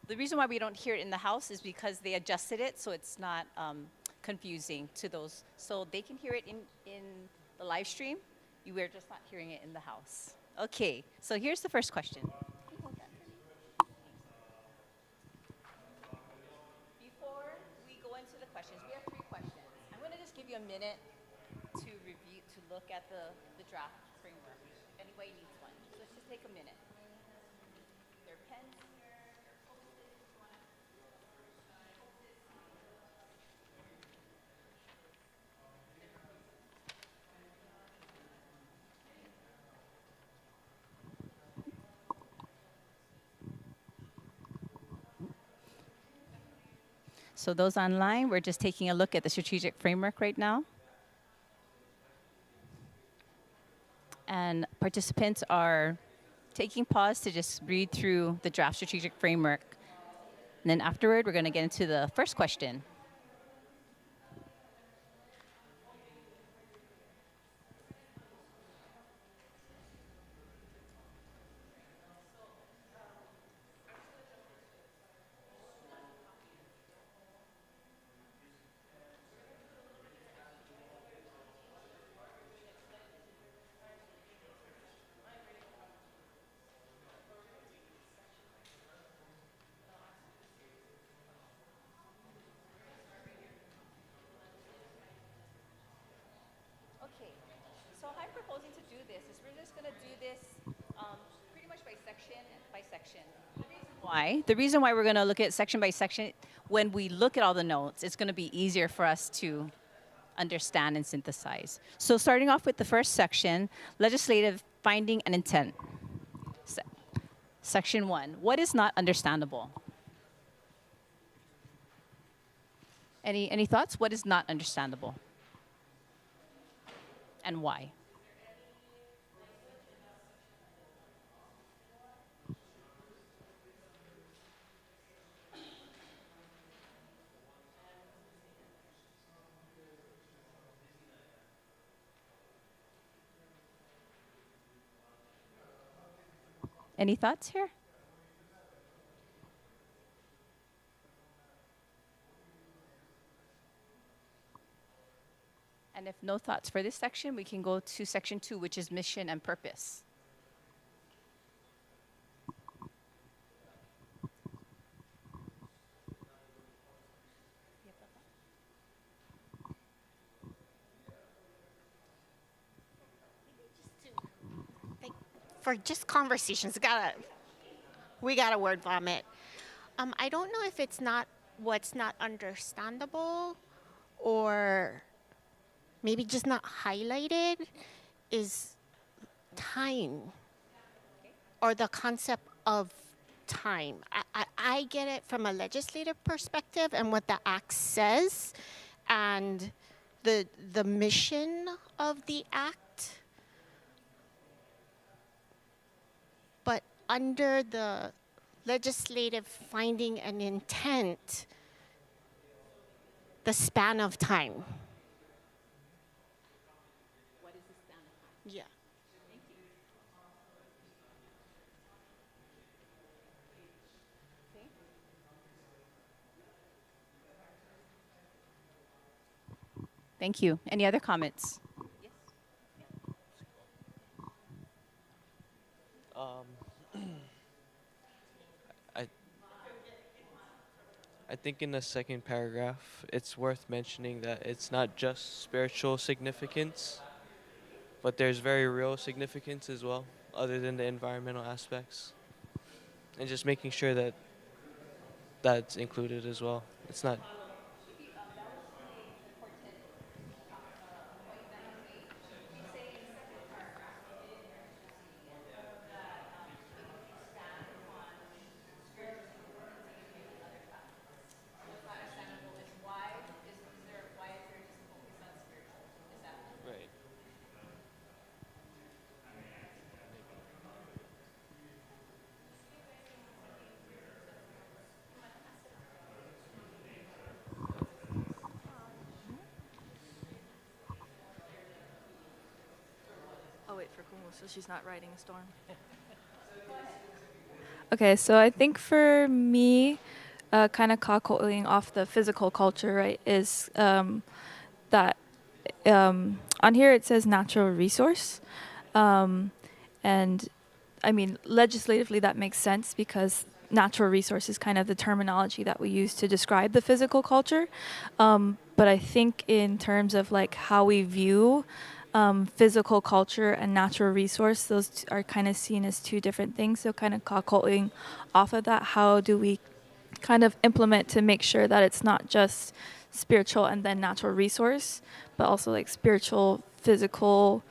[SPEAKER 4] The reason why we don't hear it in the house is because they adjusted it so it's not confusing to those. So they can hear it in the live stream. We're just not hearing it in the house. Okay, so here's the first question. Before we go into the questions, we have 3 questions. I'm going to just give you a minute to review, to look at the draft framework. If anybody needs one. So let's just take a minute. There are pens here. So those online, we're just taking a look at the strategic framework right now. And participants are taking pause to just read through the draft strategic framework. And then afterward, we're going to get into the first question. Okay, so how I'm proposing to do this is we're just going to do this pretty much by section by section. The reason why we're going to look at section by section, when we look at all the notes, it's going to be easier for us to understand and synthesize. So starting off with the first section, legislative finding and intent. Section 1, what is not understandable? Any thoughts? What is not understandable? And why? Any thoughts here? And if no thoughts for this section, we can go to section 2, which is mission and purpose.
[SPEAKER 11] For just conversations, we got a word vomit. I don't know if it's not what's not understandable or maybe just not highlighted is time or the concept of time. I get it from a legislative perspective and what the act says and the mission of the act. But under the legislative finding and intent, the span of time.
[SPEAKER 4] What is the span of time?
[SPEAKER 11] Yeah.
[SPEAKER 4] Thank you. Okay. Thank you. Any other comments?
[SPEAKER 17] I think in the second paragraph, it's worth mentioning that it's not just spiritual significance, but there's very real significance as well, other than the environmental aspects. And just making sure that that's included as well. It's not.
[SPEAKER 14] Oh, wait for Kumu, so she's not riding a storm. Okay, so I think for me, kind of cockling off the physical culture, right, is that on here it says natural resource. And I mean, legislatively that makes sense because natural resource is kind of the terminology that we use to describe the physical culture. But I think in terms of like how we view physical culture and natural resource, those are kind of seen as two different things. So kind of cockling off of that, how do we kind of implement to make sure that it's not just spiritual and then natural resource, but also like spiritual, physical,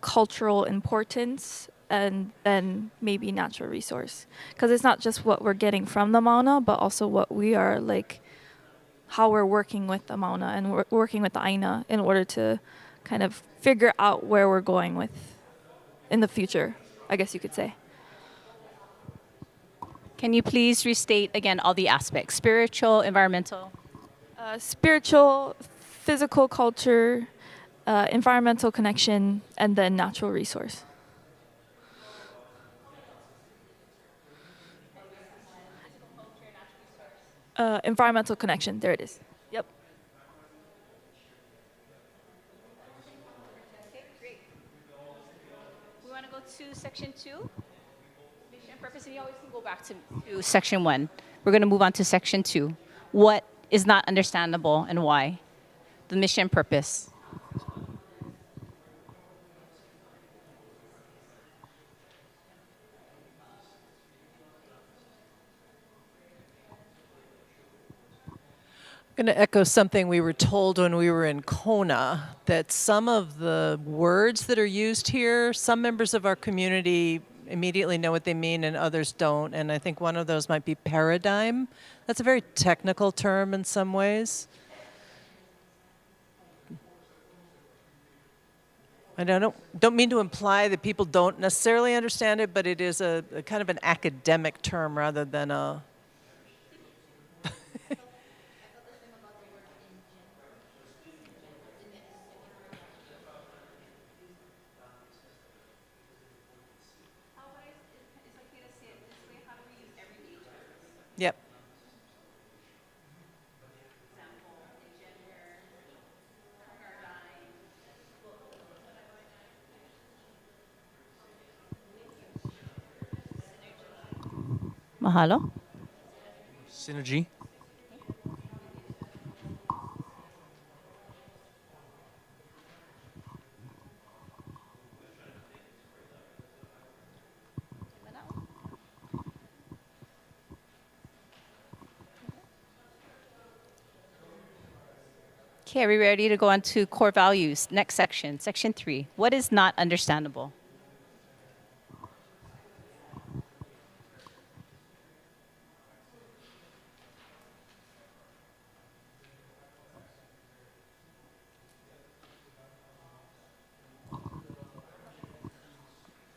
[SPEAKER 14] cultural importance, and then maybe natural resource. Because it's not just what we're getting from the mauna, but also what we are like how we're working with the Mauna and we're working with the Aina in order to kind of figure out where we're going with in the future, I guess you could say.
[SPEAKER 4] Can you please restate again all the aspects? Spiritual, environmental?
[SPEAKER 14] Spiritual, physical culture, environmental connection, and then natural resource. Environmental connection, there it is. Yep.
[SPEAKER 4] Okay, great. We want to go to section 2? Mission and purpose, and you always can go back to section 1. We're going to move on to section 2. What is not understandable and why? The mission and purpose.
[SPEAKER 2] I'm going to echo something we were told when we were in Kona, that some of the words that are used here, some members of our community immediately know what they mean and others don't. And I think one of those might be paradigm. That's a very technical term in some ways. I don't mean to imply that people don't necessarily understand it, but it is a kind of an academic term rather than a... Yep.
[SPEAKER 4] Mahalo.
[SPEAKER 10] Synergy.
[SPEAKER 4] Okay, are we ready to go on to core values? Next section, section 3. What is not understandable?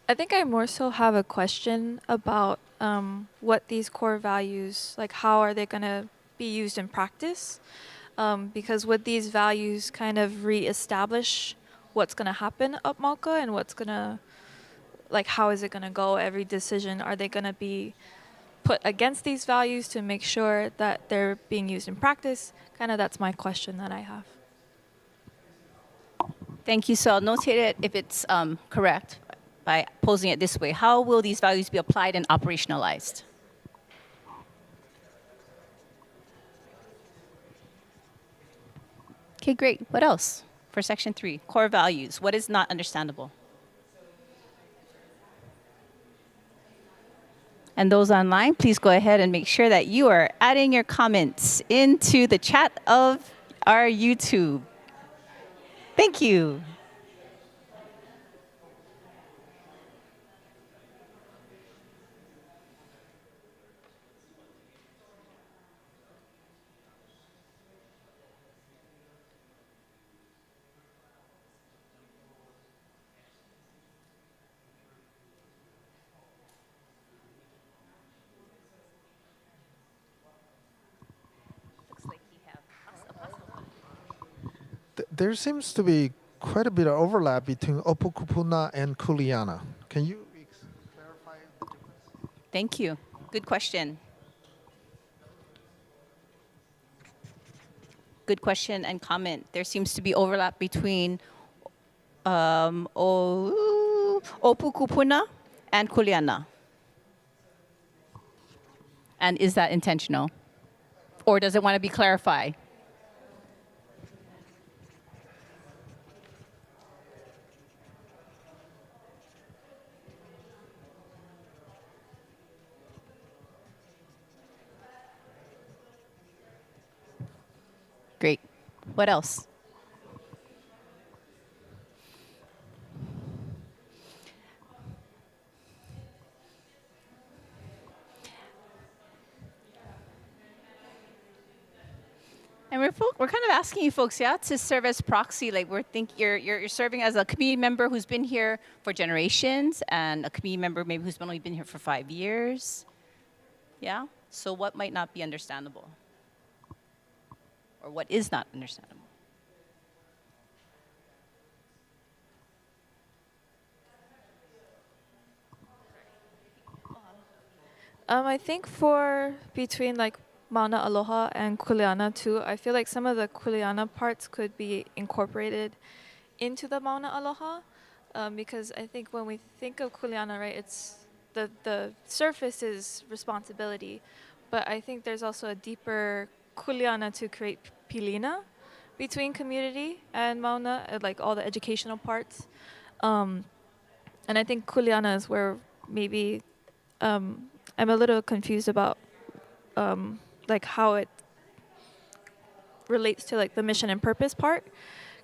[SPEAKER 14] I think I more so have a question about what these core values, like how are they going to be used in practice? Because would these values kind of reestablish what's going to happen up Malka and what's going to, like how is it going to go? Every decision, are they going to be put against these values to make sure that they're being used in practice? Kind of that's my question that I have.
[SPEAKER 4] Thank you. So I'll notate it if it's correct by posing it this way. How will these values be applied and operationalized? Okay, great. What else for section 3? Core values. What is not understandable? And those online, please go ahead and make sure that you are adding your comments into the chat of our YouTube. Thank you.
[SPEAKER 13] There seems to be quite a bit of overlap between Opukupuna and Kuleana. Can you clarify the difference?
[SPEAKER 4] Thank you. Good question. Good question and comment. There seems to be overlap between Opukupuna and Kuleana. And is that intentional? Or does it want to be clarified? Great. What else? And we're kind of asking you folks, yeah, to serve as proxy. Like you're serving as a community member who's been here for generations, and a community member maybe who's only been here for 5 years. Yeah. So what might not be understandable, or what is not understandable?
[SPEAKER 14] I think for between like Mauna Aloha and Kuleana too, I feel like some of the Kuleana parts could be incorporated into the Mauna Aloha, because I think when we think of Kuleana, right, it's the surface is responsibility, but I think there's also a deeper Kuleana to create pilina between community and Mauna, like all the educational parts, and I think Kuleana is where maybe I'm a little confused about like how it relates to like the mission and purpose part,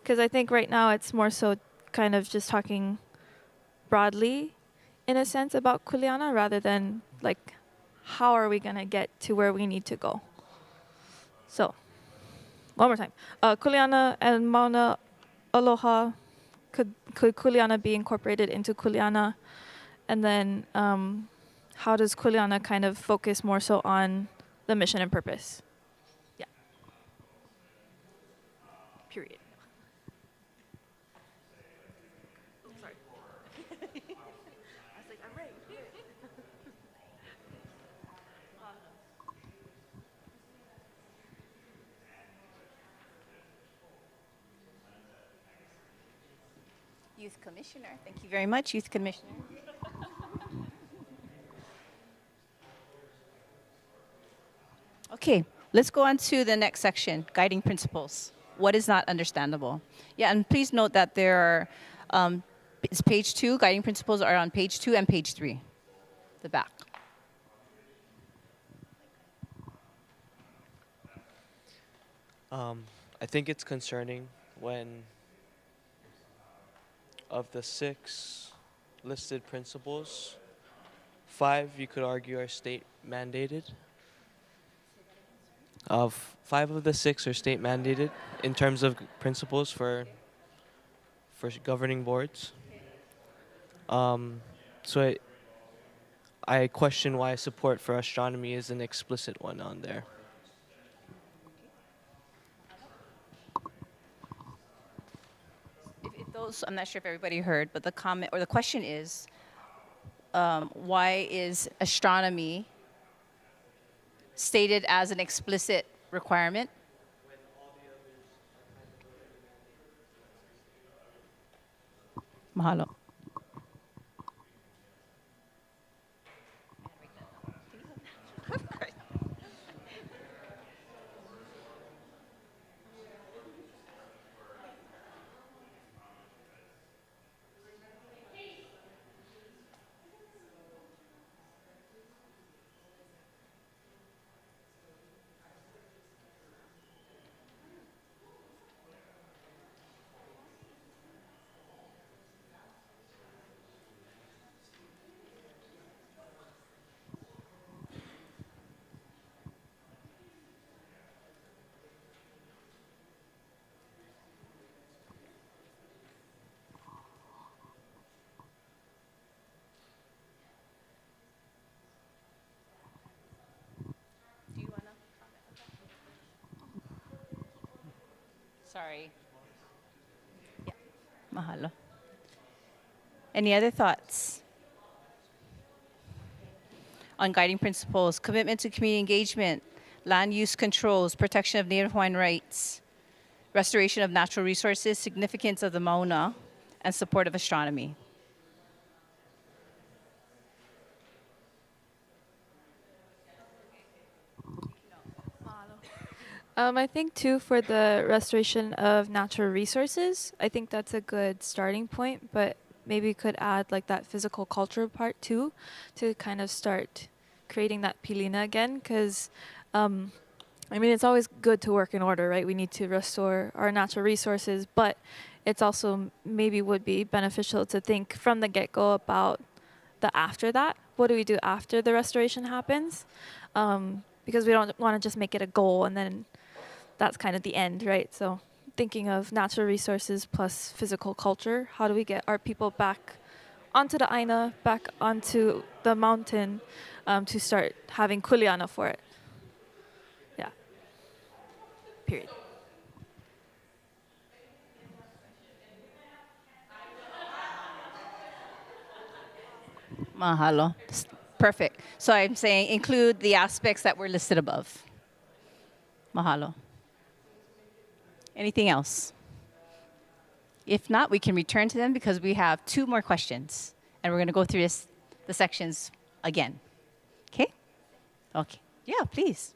[SPEAKER 14] because I think right now it's more so kind of just talking broadly in a sense about Kuleana rather than like how are we gonna get to where we need to go. So one more time, Kuleana and Mauna Aloha, could Kuleana be incorporated into Kuleana, and then how does Kuleana kind of focus more so on the mission and purpose? Yeah. Period. Oh, sorry. I was like, I'm ready.
[SPEAKER 4] Youth Commissioner, thank you very much, Youth Commissioner. Okay, let's go on to the next section, guiding principles. What is not understandable? Yeah, and please note that there are, it's page 2, guiding principles are on page 2 and page 3, the back.
[SPEAKER 17] I think it's concerning when of the 6 listed principles, 5 you could argue are state mandated. 5 of the 6 are state mandated in terms of principles for governing boards. So I question why support for astronomy is an explicit one on there.
[SPEAKER 4] If those, I'm not sure if everybody heard, but the comment or the question is, why is astronomy stated as an explicit requirement? Mahalo. Sorry. Yeah. Mahalo. Any other thoughts on guiding principles, commitment to community engagement, land use controls, protection of Native Hawaiian rights, restoration of natural resources, significance of the Mauna, and support of astronomy?
[SPEAKER 14] I think too for the restoration of natural resources, I think that's a good starting point, but maybe could add like that physical culture part too, to kind of start creating that pilina again, because I mean, it's always good to work in order, right? We need to restore our natural resources, but it's also maybe would be beneficial to think from the get-go about the after that. What do we do after the restoration happens? Because we don't want to just make it a goal and then that's kind of the end, right? So thinking of natural resources plus physical culture, how do we get our people back onto the Aina, back onto the mountain to start having kuleana for it? Yeah. Period.
[SPEAKER 4] Mahalo. Perfect. So I'm saying include the aspects that were listed above. Mahalo. Anything else? If not, we can return to them because we have 2 more questions. And we're going to go through the sections again. Okay? Okay. Yeah, please.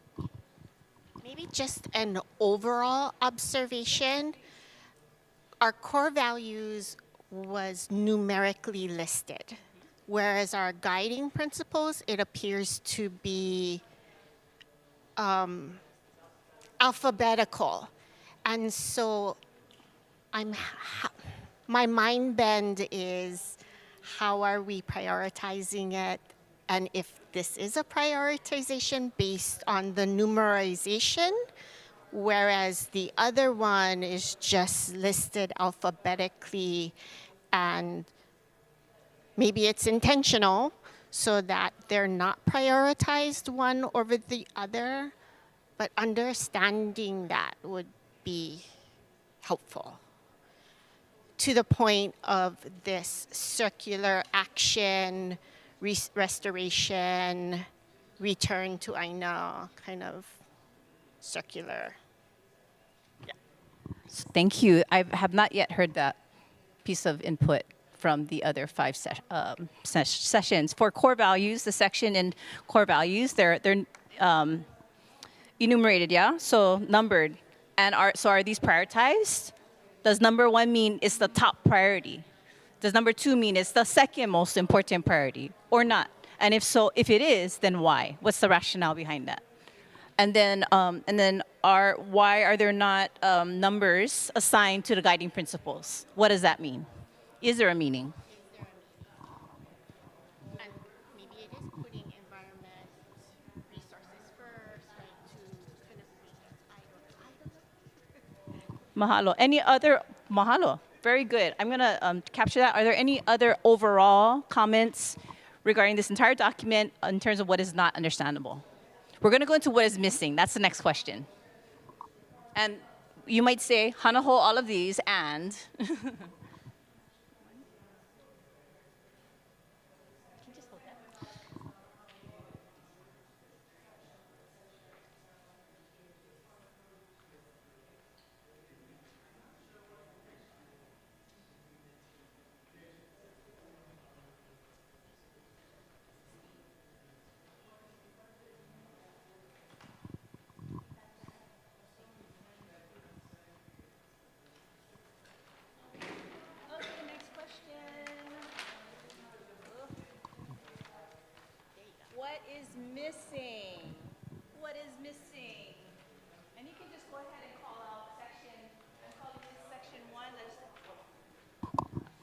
[SPEAKER 11] Maybe just an overall observation. Our core values was numerically listed, whereas our guiding principles, it appears to be alphabetical. And so my mind bend is, how are we prioritizing it? And if this is a prioritization based on the numerization, whereas the other one is just listed alphabetically, and maybe it's intentional so that they're not prioritized one over the other, but understanding that would be helpful. To the point of this circular action, restoration, return to Aina, kind of circular. Yeah.
[SPEAKER 4] Thank you. I have not yet heard that piece of input from the other 5 sessions. For core values, the section in core values, they're enumerated, yeah? So numbered. And are these prioritized? Does number 1 mean it's the top priority? Does number 2 mean it's the second most important priority or not? And if so, if it is, then why? What's the rationale behind that? And then why are there not numbers assigned to the guiding principles? What does that mean? Is there a meaning?
[SPEAKER 11] And maybe it is putting environment resources first, right, to kind of
[SPEAKER 4] Mahalo. Any other, mahalo. Very good. I'm gonna capture that. Are there any other overall comments regarding this entire document in terms of what is not understandable? We're gonna go into what is missing. That's the next question. And you might say, hanaho all of these and. What is missing? What is missing? And you can just go ahead and call out section. I'm calling this section 1.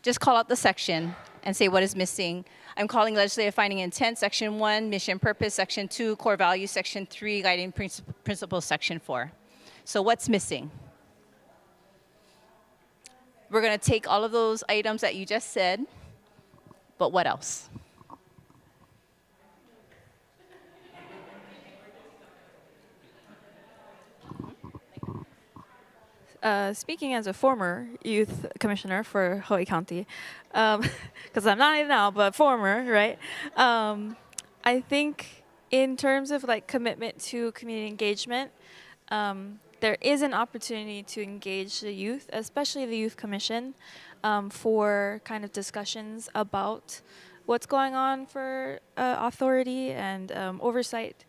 [SPEAKER 4] Just call out the section and say what is missing. I'm calling legislative finding intent, section 1, mission purpose, section 2, core values, section 3, guiding principles, section 4. So what's missing? We're going to take all of those items that you just said, but what else?
[SPEAKER 14] Speaking as a former youth commissioner for Hawaii County, because I'm not now, but former, right? I think in terms of like commitment to community engagement, there is an opportunity to engage the youth, especially the Youth Commission, for kind of discussions about what's going on for authority and oversight.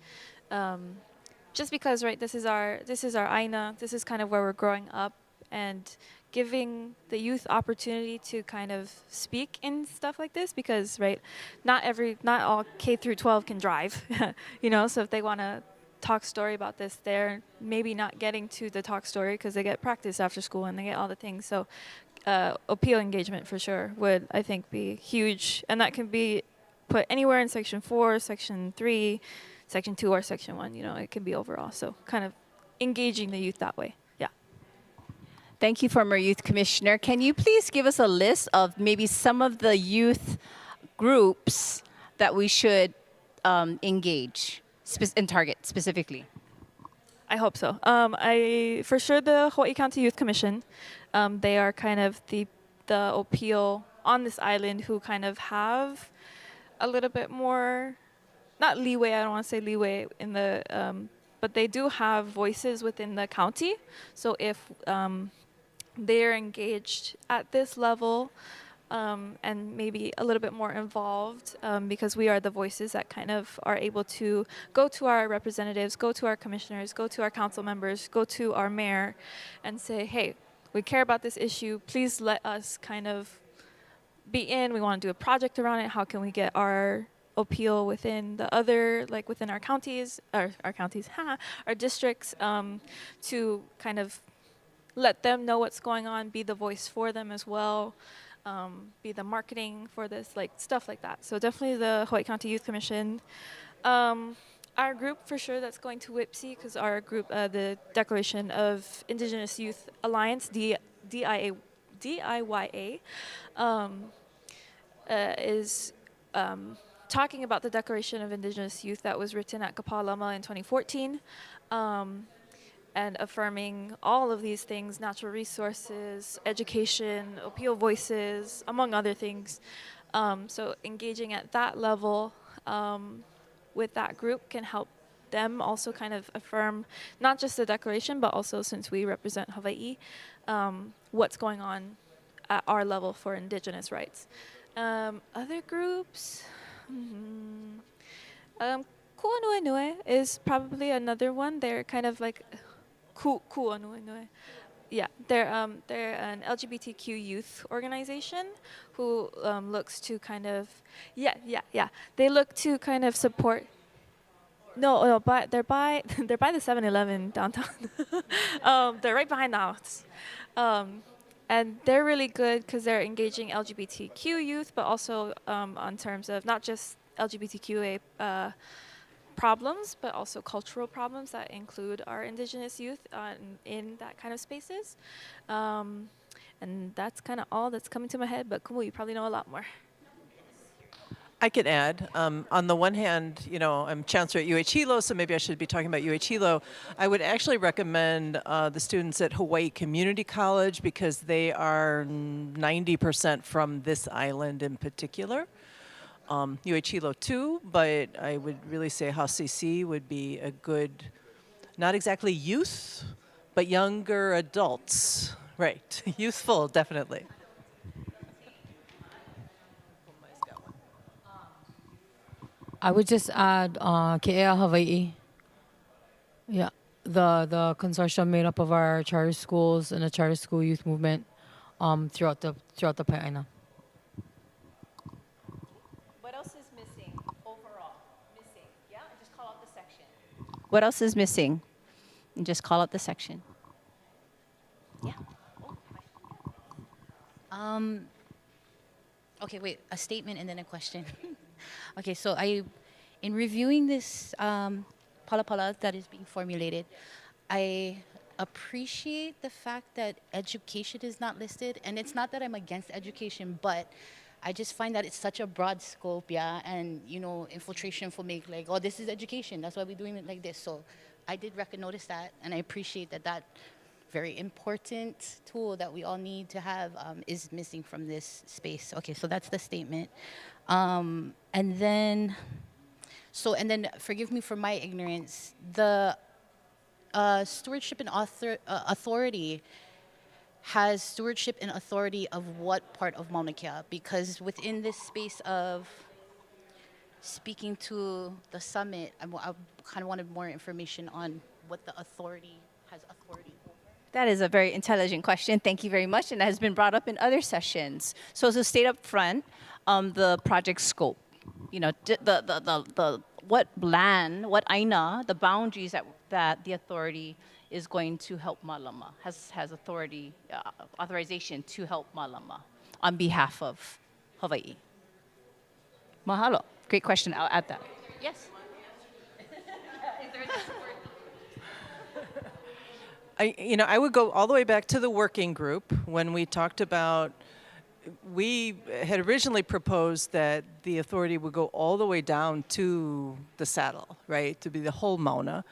[SPEAKER 14] Just because, right, this is our Aina, this is kind of where we're growing up, and giving the youth opportunity to kind of speak in stuff like this, because, right, not all K through 12 can drive, you know, so if they want to talk story about this, they're maybe not getting to the talk story because they get practice after school and they get all the things. So appeal engagement for sure would, I think, be huge, and that can be put anywhere in section 4, section 3, section 2, or section 1, you know, it can be overall. So kind of engaging the youth that way. Yeah.
[SPEAKER 4] Thank you, former youth commissioner. Can you please give us a list of maybe some of the youth groups that we should engage and target specifically?
[SPEAKER 14] I hope so. For sure the Hawaii County Youth Commission, they are kind of the appeal on this island who kind of have a little bit more, not leeway, I don't want to say leeway in the, but they do have voices within the county. So if they're engaged at this level, and maybe a little bit more involved, because we are the voices that kind of are able to go to our representatives, go to our commissioners, go to our council members, go to our mayor and say, hey, we care about this issue. Please let us kind of be in. We want to do a project around it. How can we get our appeal within the other, like within our counties, our districts, to kind of let them know what's going on, be the voice for them as well. Be the marketing for this, like stuff like that. So definitely the Hawaii County Youth Commission. Our group for sure that's going to WIPSI, because our group, the Declaration of Indigenous Youth Alliance, DIYA, is talking about the Declaration of Indigenous Youth that was written at Kapalama in 2014. And affirming all of these things, natural resources, education, appeal voices, among other things. So engaging at that level with that group can help them also kind of affirm not just the declaration, but also, since we represent Hawaii, what's going on at our level for Indigenous rights. Other groups, Ku'anuenue is probably another one. They're kind of like Ku'anuenue. Yeah, they're an LGBTQ youth organization who looks to kind of they look to kind of support. No, but they're by the 7-Eleven downtown. They're right behind the house, and they're really good because they're engaging LGBTQ youth, but also on terms of not just LGBTQA problems, but also cultural problems that include our Indigenous youth in that kind of spaces. And that's kind of all that's coming to my head, but Kumu, you probably know a lot more.
[SPEAKER 2] I can add, on the one hand, you know, I'm chancellor at Hilo, so maybe I should be talking about Hilo. I would actually recommend the students at Hawaii Community College, because they are 90% from this island in particular. Hilo too, but I would really say HCC would be a good, not exactly youth, but younger adults. Right, youthful, definitely.
[SPEAKER 20] I would just add Ke'ea Hawaii. Yeah, the consortium made up of our charter schools and the charter school youth movement throughout the Pai'aina.
[SPEAKER 4] What else is missing overall? Missing, yeah? Just call out the section. What else is missing? And just call out the section. Yeah.
[SPEAKER 15] Okay, wait, a statement and then a question. Okay, so in reviewing this palapala that is being formulated, I appreciate the fact that education is not listed. And it's not that I'm against education, but I just find that it's such a broad scope, yeah? And, you know, infiltration will make like, oh, this is education. That's why we're doing it like this. So I did notice that, and I appreciate that very important tool that we all need to have is missing from this space. Okay, so that's the statement. And then forgive me for my ignorance, the stewardship and authority has stewardship and authority of what part of Mauna Kea? Because within this space of speaking to the summit, I kind of wanted more information on what the authority has authority over.
[SPEAKER 4] That is a very intelligent question. Thank you very much. And that has been brought up in other sessions. So to state up front, the project scope, you know, what land, what aina, the boundaries that the authority is going to help Malama, has authority, authorization to help Malama on behalf of Hawaii. Mahalo. Great question. I'll add that. Yes.
[SPEAKER 2] I would go all the way back to the working group when we talked about, we had originally proposed that the authority would go all the way down to the saddle, right, to be the whole Mauna.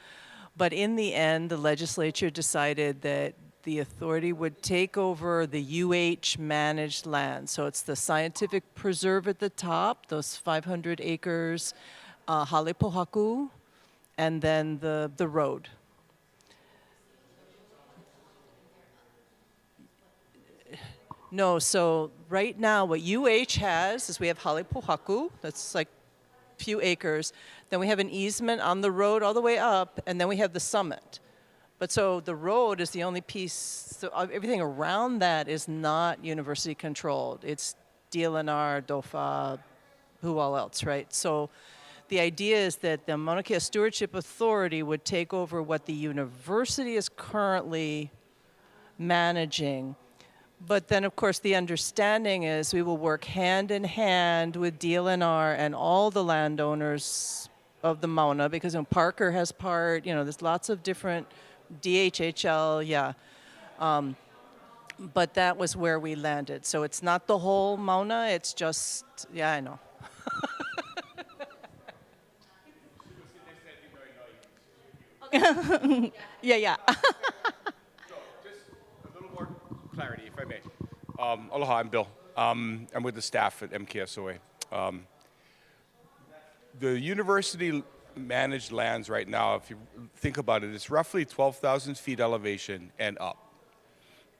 [SPEAKER 2] But in the end, the legislature decided that the authority would take over the UH managed land. So it's the scientific preserve at the top, those 500 acres, Hale Pohaku, and then the road. No, so right now what UH has is we have Hale Pohaku, that's like a few acres. Then we have an easement on the road all the way up, and then we have the summit. But so the road is the only piece, so everything around that is not university controlled. It's DLNR, DOFA, who all else, right? So the idea is that the Mauna Kea Stewardship Authority would take over what the university is currently managing. But then, of course, the understanding is we will work hand in hand with DLNR and all the landowners of the Mauna, because Parker has part, there's lots of different, DHHL, yeah. But that was where we landed. So it's not the whole Mauna, it's just, yeah, I know. yeah.
[SPEAKER 21] Clarity, if I may. Aloha, I'm Bill. I'm with the staff at MKSOA. The university managed lands right now, if you think about it, it's roughly 12,000 feet elevation and up.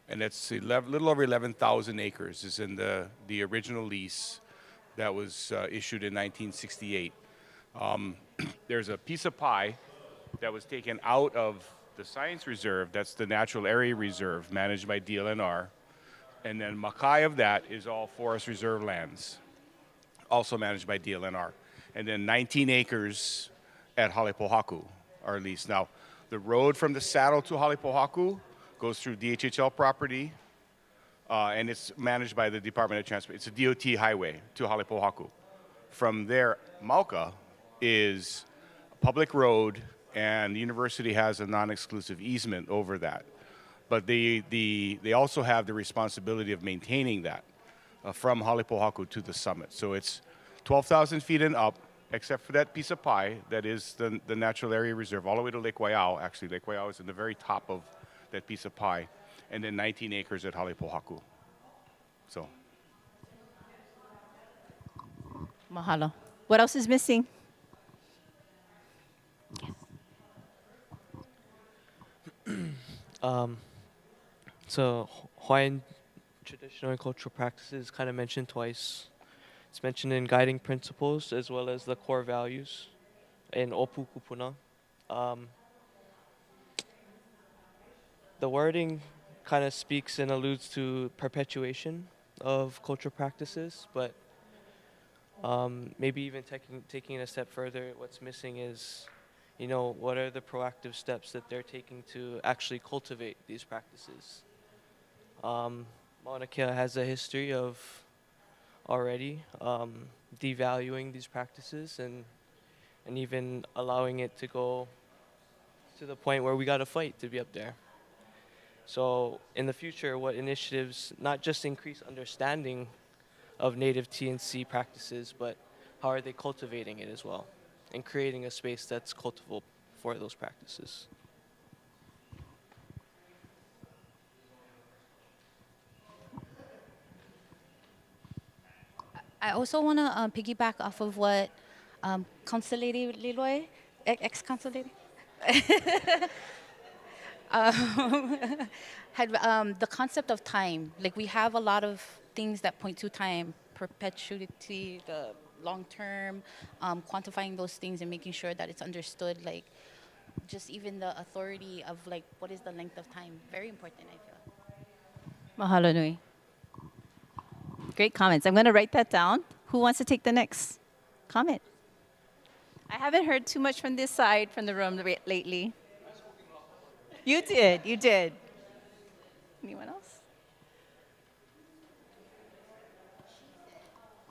[SPEAKER 21] And it's a little over 11,000 acres is in the original lease that was issued in 1968. There's a piece of pie that was taken out of the Science Reserve, that's the Natural Area Reserve managed by DLNR, and then makai of that is all Forest Reserve lands, also managed by DLNR. And then 19 acres at Hale Pohaku are leased. Now, the road from the saddle to Hale Pohaku goes through DHHL property, and it's managed by the Department of Transport. It's a DOT highway to Hale Pohaku. From there, Mauka is a public road, and the university has a non-exclusive easement over that. But they also have the responsibility of maintaining that from Hale Pohaku to the summit. So it's 12,000 feet and up, except for that piece of pie that is the Natural Area Reserve, all the way to Lake Waiau. Actually, Lake Waiau is in the very top of that piece of pie, and then 19 acres at Hale Pohaku. So.
[SPEAKER 4] Mahalo. What else is missing?
[SPEAKER 17] So Hawaiian traditional and cultural practices kind of mentioned twice. It's mentioned in guiding principles as well as the core values in Opu Kupuna. The wording kind of speaks and alludes to perpetuation of cultural practices, but maybe even taking it a step further, what's missing is, what are the proactive steps that they're taking to actually cultivate these practices? Mauna Kea has a history of already devaluing these practices and even allowing it to go to the point where we got to fight to be up there. So in the future, what initiatives not just increase understanding of native T&C practices, but how are they cultivating it as well and creating a space that's cultivable for those practices?
[SPEAKER 15] I also want to piggyback off of what Council Lady Liloy, ex-Council Lady, had the concept of time. Like, we have a lot of things that point to time, perpetuity, the long term, quantifying those things and making sure that it's understood. Like, just even the authority of, like, what is the length of time? Very important, I feel.
[SPEAKER 4] Mahalo nui. Great comments. I'm going to write that down. Who wants to take the next comment? I haven't heard too much from this side from the room lately. You did. You did. Anyone else?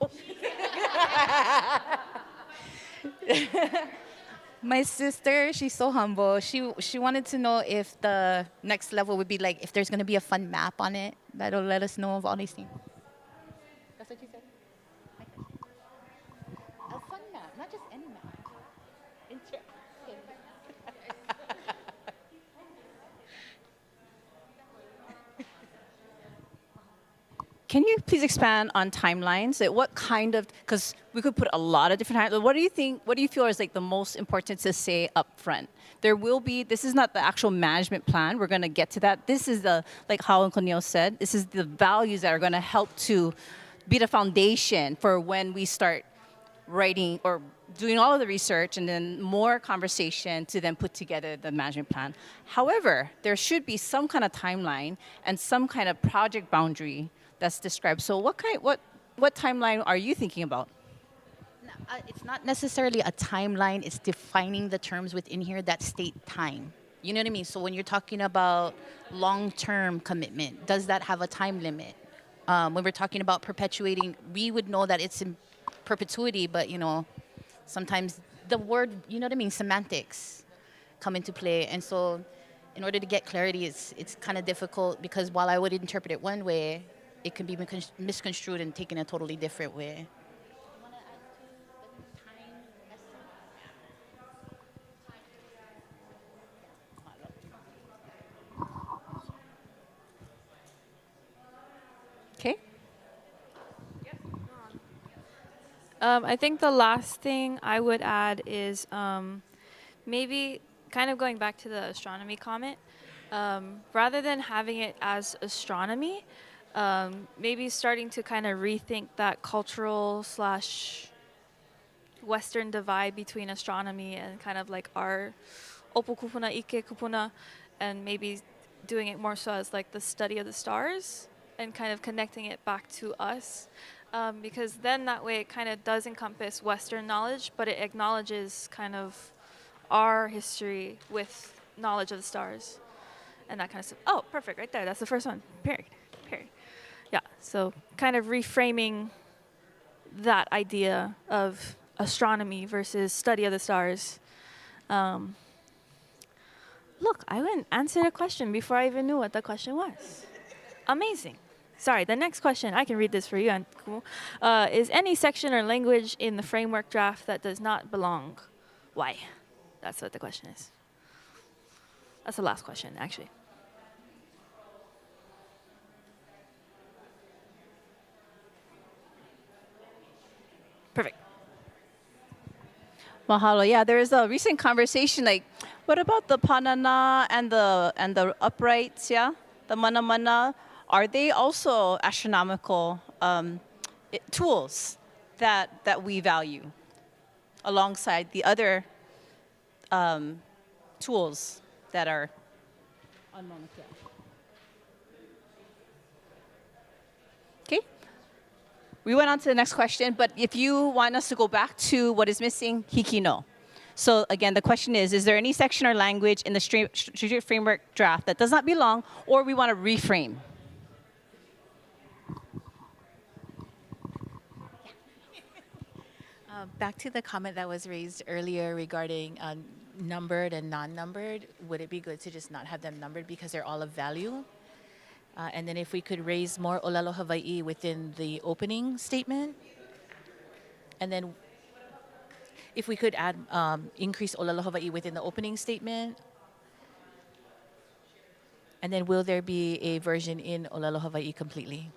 [SPEAKER 4] Oh.
[SPEAKER 15] My sister, she's so humble. She wanted to know if the next level would be like if there's gonna be a fun map on it that'll let us know of all these things. That's what you said. A fun map, not just any map.
[SPEAKER 4] Can you please expand on timelines? Like what kind of, because we could put a lot of different timelines. What do you think, what do you feel is like the most important to say up front? There will be, this is not the actual management plan. We're going to get to that. This is the, like Hale and Cornel said, this is the values that are going to help to be the foundation for when we start writing or doing all of the research and then more conversation to then put together the management plan. However, there should be some kind of timeline and some kind of project boundary that's described. So what timeline are you thinking about?
[SPEAKER 15] It's not necessarily a timeline. It's defining the terms within here that state time. You know what I mean? So when you're talking about long-term commitment, does that have a time limit? When we're talking about perpetuating, we would know that it's in perpetuity, but you know, sometimes the word, you know what I mean, semantics come into play. And so in order to get clarity, it's kind of difficult because while I would interpret it one way, it can be misconstrued and taken a totally different way.
[SPEAKER 4] Okay.
[SPEAKER 14] I think the last thing I would add is maybe kind of going back to the astronomy comment, rather than having it as astronomy, maybe starting to kind of rethink that cultural / Western divide between astronomy and kind of like our opu kupuna, ike kupuna, and maybe doing it more so as like the study of the stars and kind of connecting it back to us. Because then that way it kind of does encompass Western knowledge, but it acknowledges kind of our history with knowledge of the stars and that kind of stuff. Oh, perfect, right there. That's the first one. Period. Yeah, so kind of reframing that idea of astronomy versus study of the stars. Look, I went and answered a question before I even knew what the question was. Amazing. Sorry, the next question, I can read this for you, and cool. Is any section or language in the framework draft that does not belong? Why? That's what the question is. That's the last question, actually. Perfect.
[SPEAKER 4] Mahalo. Yeah, there is a recent conversation like, what about the panana and the uprights? Yeah, the mana. Are they also astronomical tools that we value alongside the other tools that are on Mauna Kea? Okay. We went on to the next question, but if you want us to go back to what is missing, hiki no. So again, the question is there any section or language in the strategic framework draft that does not belong, or we want to reframe?
[SPEAKER 15] Back to the comment that was raised earlier regarding numbered and non-numbered, would it be good to just not have them numbered because they're all of value? And then if we could raise more ʻŌlelo Hawaii within the opening statement, and then if we could add increase ʻŌlelo Hawaii within the opening statement, and then will there be a version in ʻŌlelo Hawaii completely?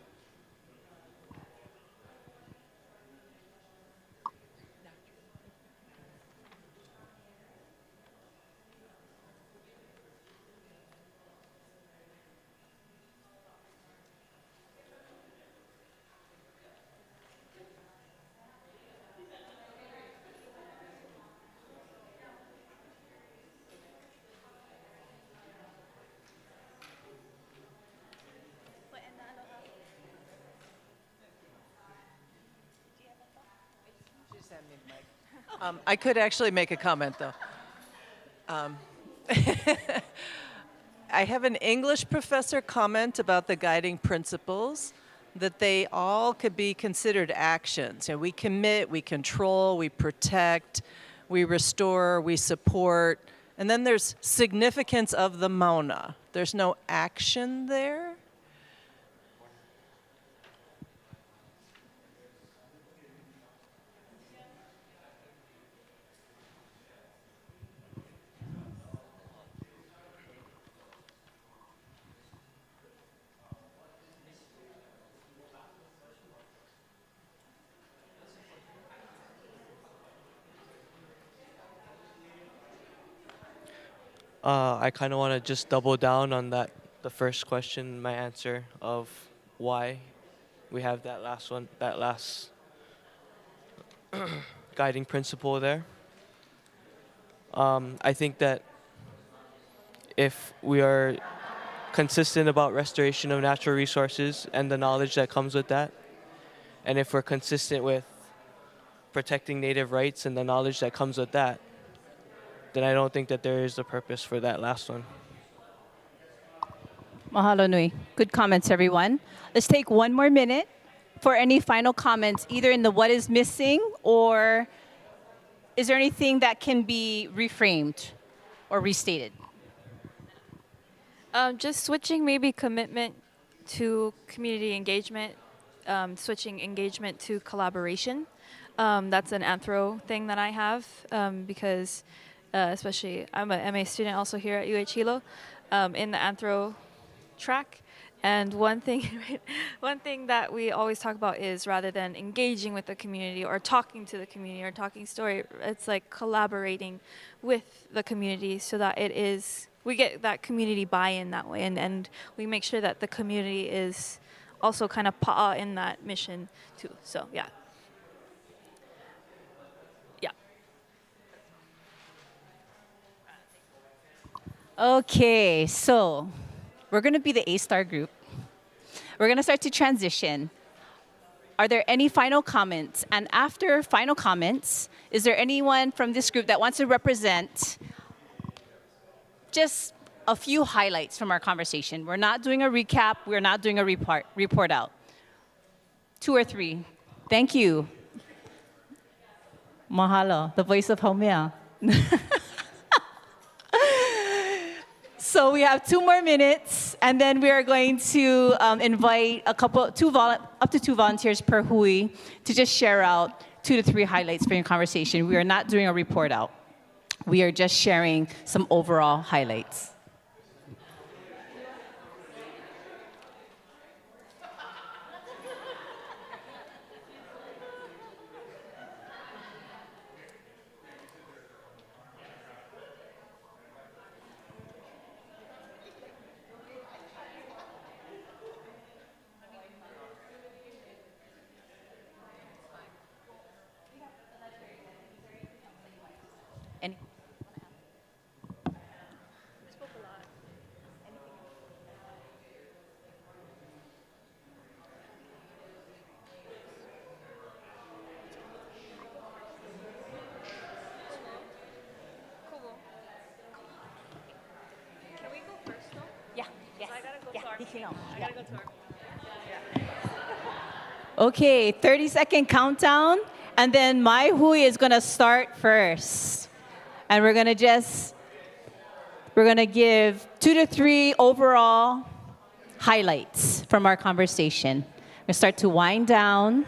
[SPEAKER 2] I could actually make a comment, though. I have an English professor comment about the guiding principles, that they all could be considered actions. And we commit, we control, we protect, we restore, we support, and then there's significance of the mauna. There's no action there.
[SPEAKER 17] I kind of want to just double down on that, the first question, my answer of why we have that last one, that last guiding principle there. I think that if we are consistent about restoration of natural resources and the knowledge that comes with that, and if we're consistent with protecting native rights and the knowledge that comes with that, then I don't think that there is a purpose for that last one.
[SPEAKER 4] Mahalo nui. Good comments, everyone. Let's take one more minute for any final comments, either in the what is missing, or is there anything that can be reframed or restated?
[SPEAKER 14] Just switching maybe commitment to community engagement, switching engagement to collaboration. That's an anthro thing that I have because especially I'm a MA student also here at Hilo in the anthro track. And one thing that we always talk about is rather than engaging with the community or talking to the community or talking story, it's like collaborating with the community so that we get that community buy-in that way, and we make sure that the community is also kind of pa'a in that mission too. So yeah.
[SPEAKER 4] Okay, so we're going to be the A-star group. We're going to start to transition. Are there any final comments? And after final comments, is there anyone from this group that wants to represent just a few highlights from our conversation? We're not doing a recap. We're not doing a report out. 2 or 3. Thank you. Mahalo, the voice of Haumea. So we have 2 more minutes, and then we are going to invite up to 2 volunteers per hui to just share out 2 to 3 highlights from your conversation. We are not doing a report out. We are just sharing some overall highlights. Any?
[SPEAKER 14] Can we go first though?
[SPEAKER 4] Yeah, yes.
[SPEAKER 14] I gotta go
[SPEAKER 4] Yeah,
[SPEAKER 14] to our
[SPEAKER 4] you can.
[SPEAKER 14] I gotta go to our
[SPEAKER 4] Okay, 30-second countdown, and then my hui is gonna start first. And we're gonna give 2 to 3 overall highlights from our conversation. We're gonna start to wind down.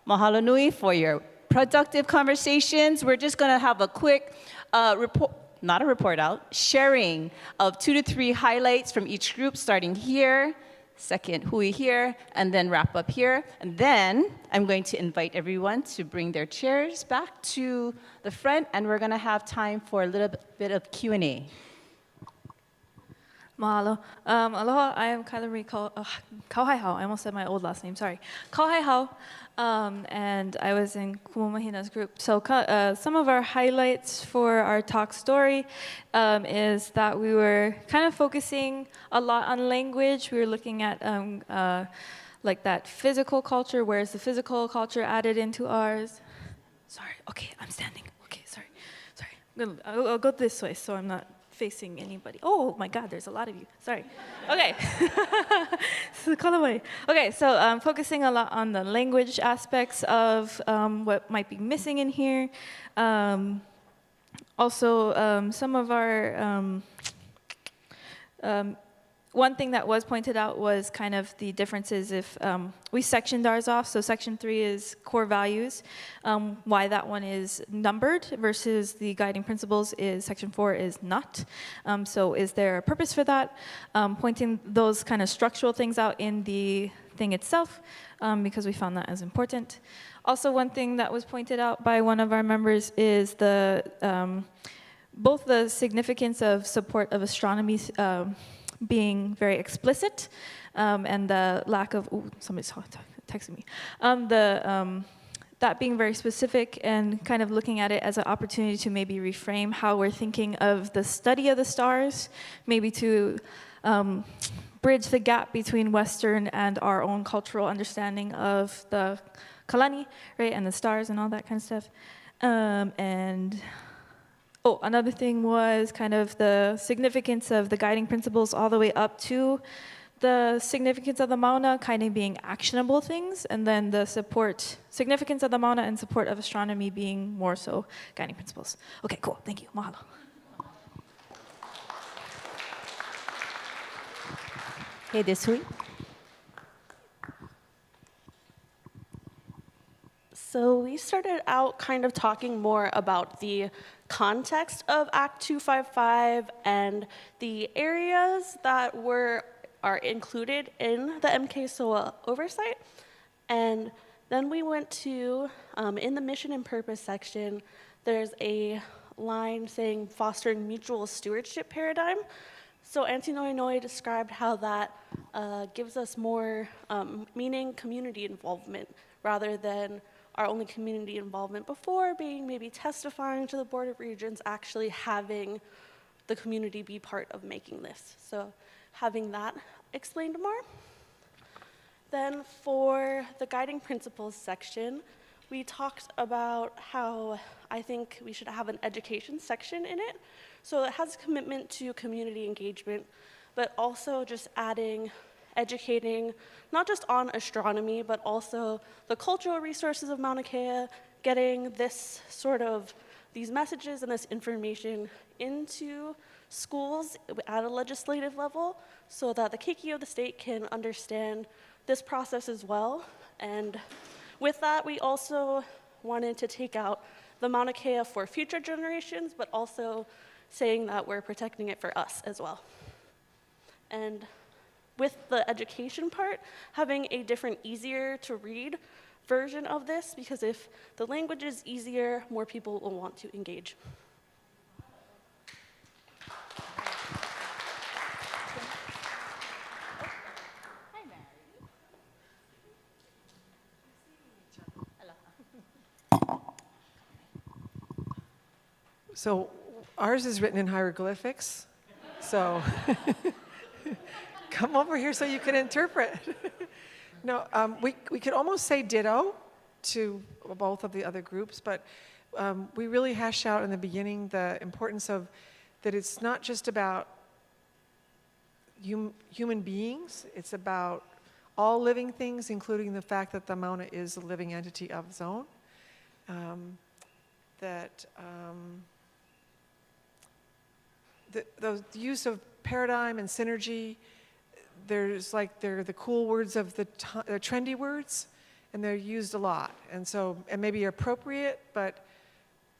[SPEAKER 4] Mahalo nui for your productive conversations. We're just gonna have a quick report, not a report out, sharing of 2 to 3 highlights from each group, starting here, second hui here, and then wrap up here. And then I'm going to invite everyone to bring their chairs back to the front, and we're gonna have time for a little bit of Q&A.
[SPEAKER 14] Mahalo. Aloha, I am Kyla Marie Kauhaihau. I almost said my old last name, sorry. Kauhaihau, and I was in Kumumahina's group. So some of our highlights for our talk story is that we were kind of focusing a lot on language. We were looking at like that physical culture, where is the physical culture added into ours? Sorry, okay, I'm standing. Okay, sorry. I'll go this way so I'm not facing anybody. Oh my God, there's a lot of you. Sorry. Okay. Okay, so focusing a lot on the language aspects of what might be missing in here. Also, some of our one thing that was pointed out was kind of the differences if we sectioned ours off. So section 3 is core values, why that one is numbered versus the guiding principles is section 4 is not. So is there a purpose for that? Pointing those kind of structural things out in the thing itself, because we found that as important. Also, one thing that was pointed out by one of our members is the both the significance of support of astronomy being very explicit, and the lack of, somebody's texting me, that being very specific and kind of looking at it as an opportunity to maybe reframe how we're thinking of the study of the stars, maybe to bridge the gap between Western and our own cultural understanding of the Kalani, right, and the stars and all that kind of stuff. Oh, another thing was kind of the significance of the guiding principles all the way up to the significance of the mauna kind of being actionable things, and then the significance of the mauna and support of astronomy being more so guiding principles. Okay, cool, thank you, mahalo.
[SPEAKER 4] Hey, this week.
[SPEAKER 3] So we started out kind of talking more about the context of Act 255 and the areas that are included in the MKSOA oversight. And then we went to, in the mission and purpose section, there's a line saying fostering mutual stewardship paradigm. So Auntie Noi Noi described how that gives us more meaning community involvement rather than our only community involvement before being maybe testifying to the Board of Regents, actually having the community be part of making this. So having that explained more. Then for the guiding principles section, we talked about how I think we should have an education section in it. So it has a commitment to community engagement, but also just educating, not just on astronomy, but also the cultural resources of Mauna Kea, getting these messages and this information into schools at a legislative level so that the keiki of the state can understand this process as well. And with that, we also wanted to take out the Mauna Kea for future generations, but also saying that we're protecting it for us as well. And with the education part, having a different, easier to read version of this, because if the language is easier, more people will want to engage.
[SPEAKER 22] So ours is written in hieroglyphics, so come over here so you can interpret. No, we could almost say ditto to both of the other groups, but we really hashed out in the beginning the importance of that it's not just about human beings, it's about all living things, including the fact that the Mauna is a living entity of its own. The use of paradigm and synergy, they're the cool words of the trendy words, and they're used a lot. And so, and maybe appropriate, but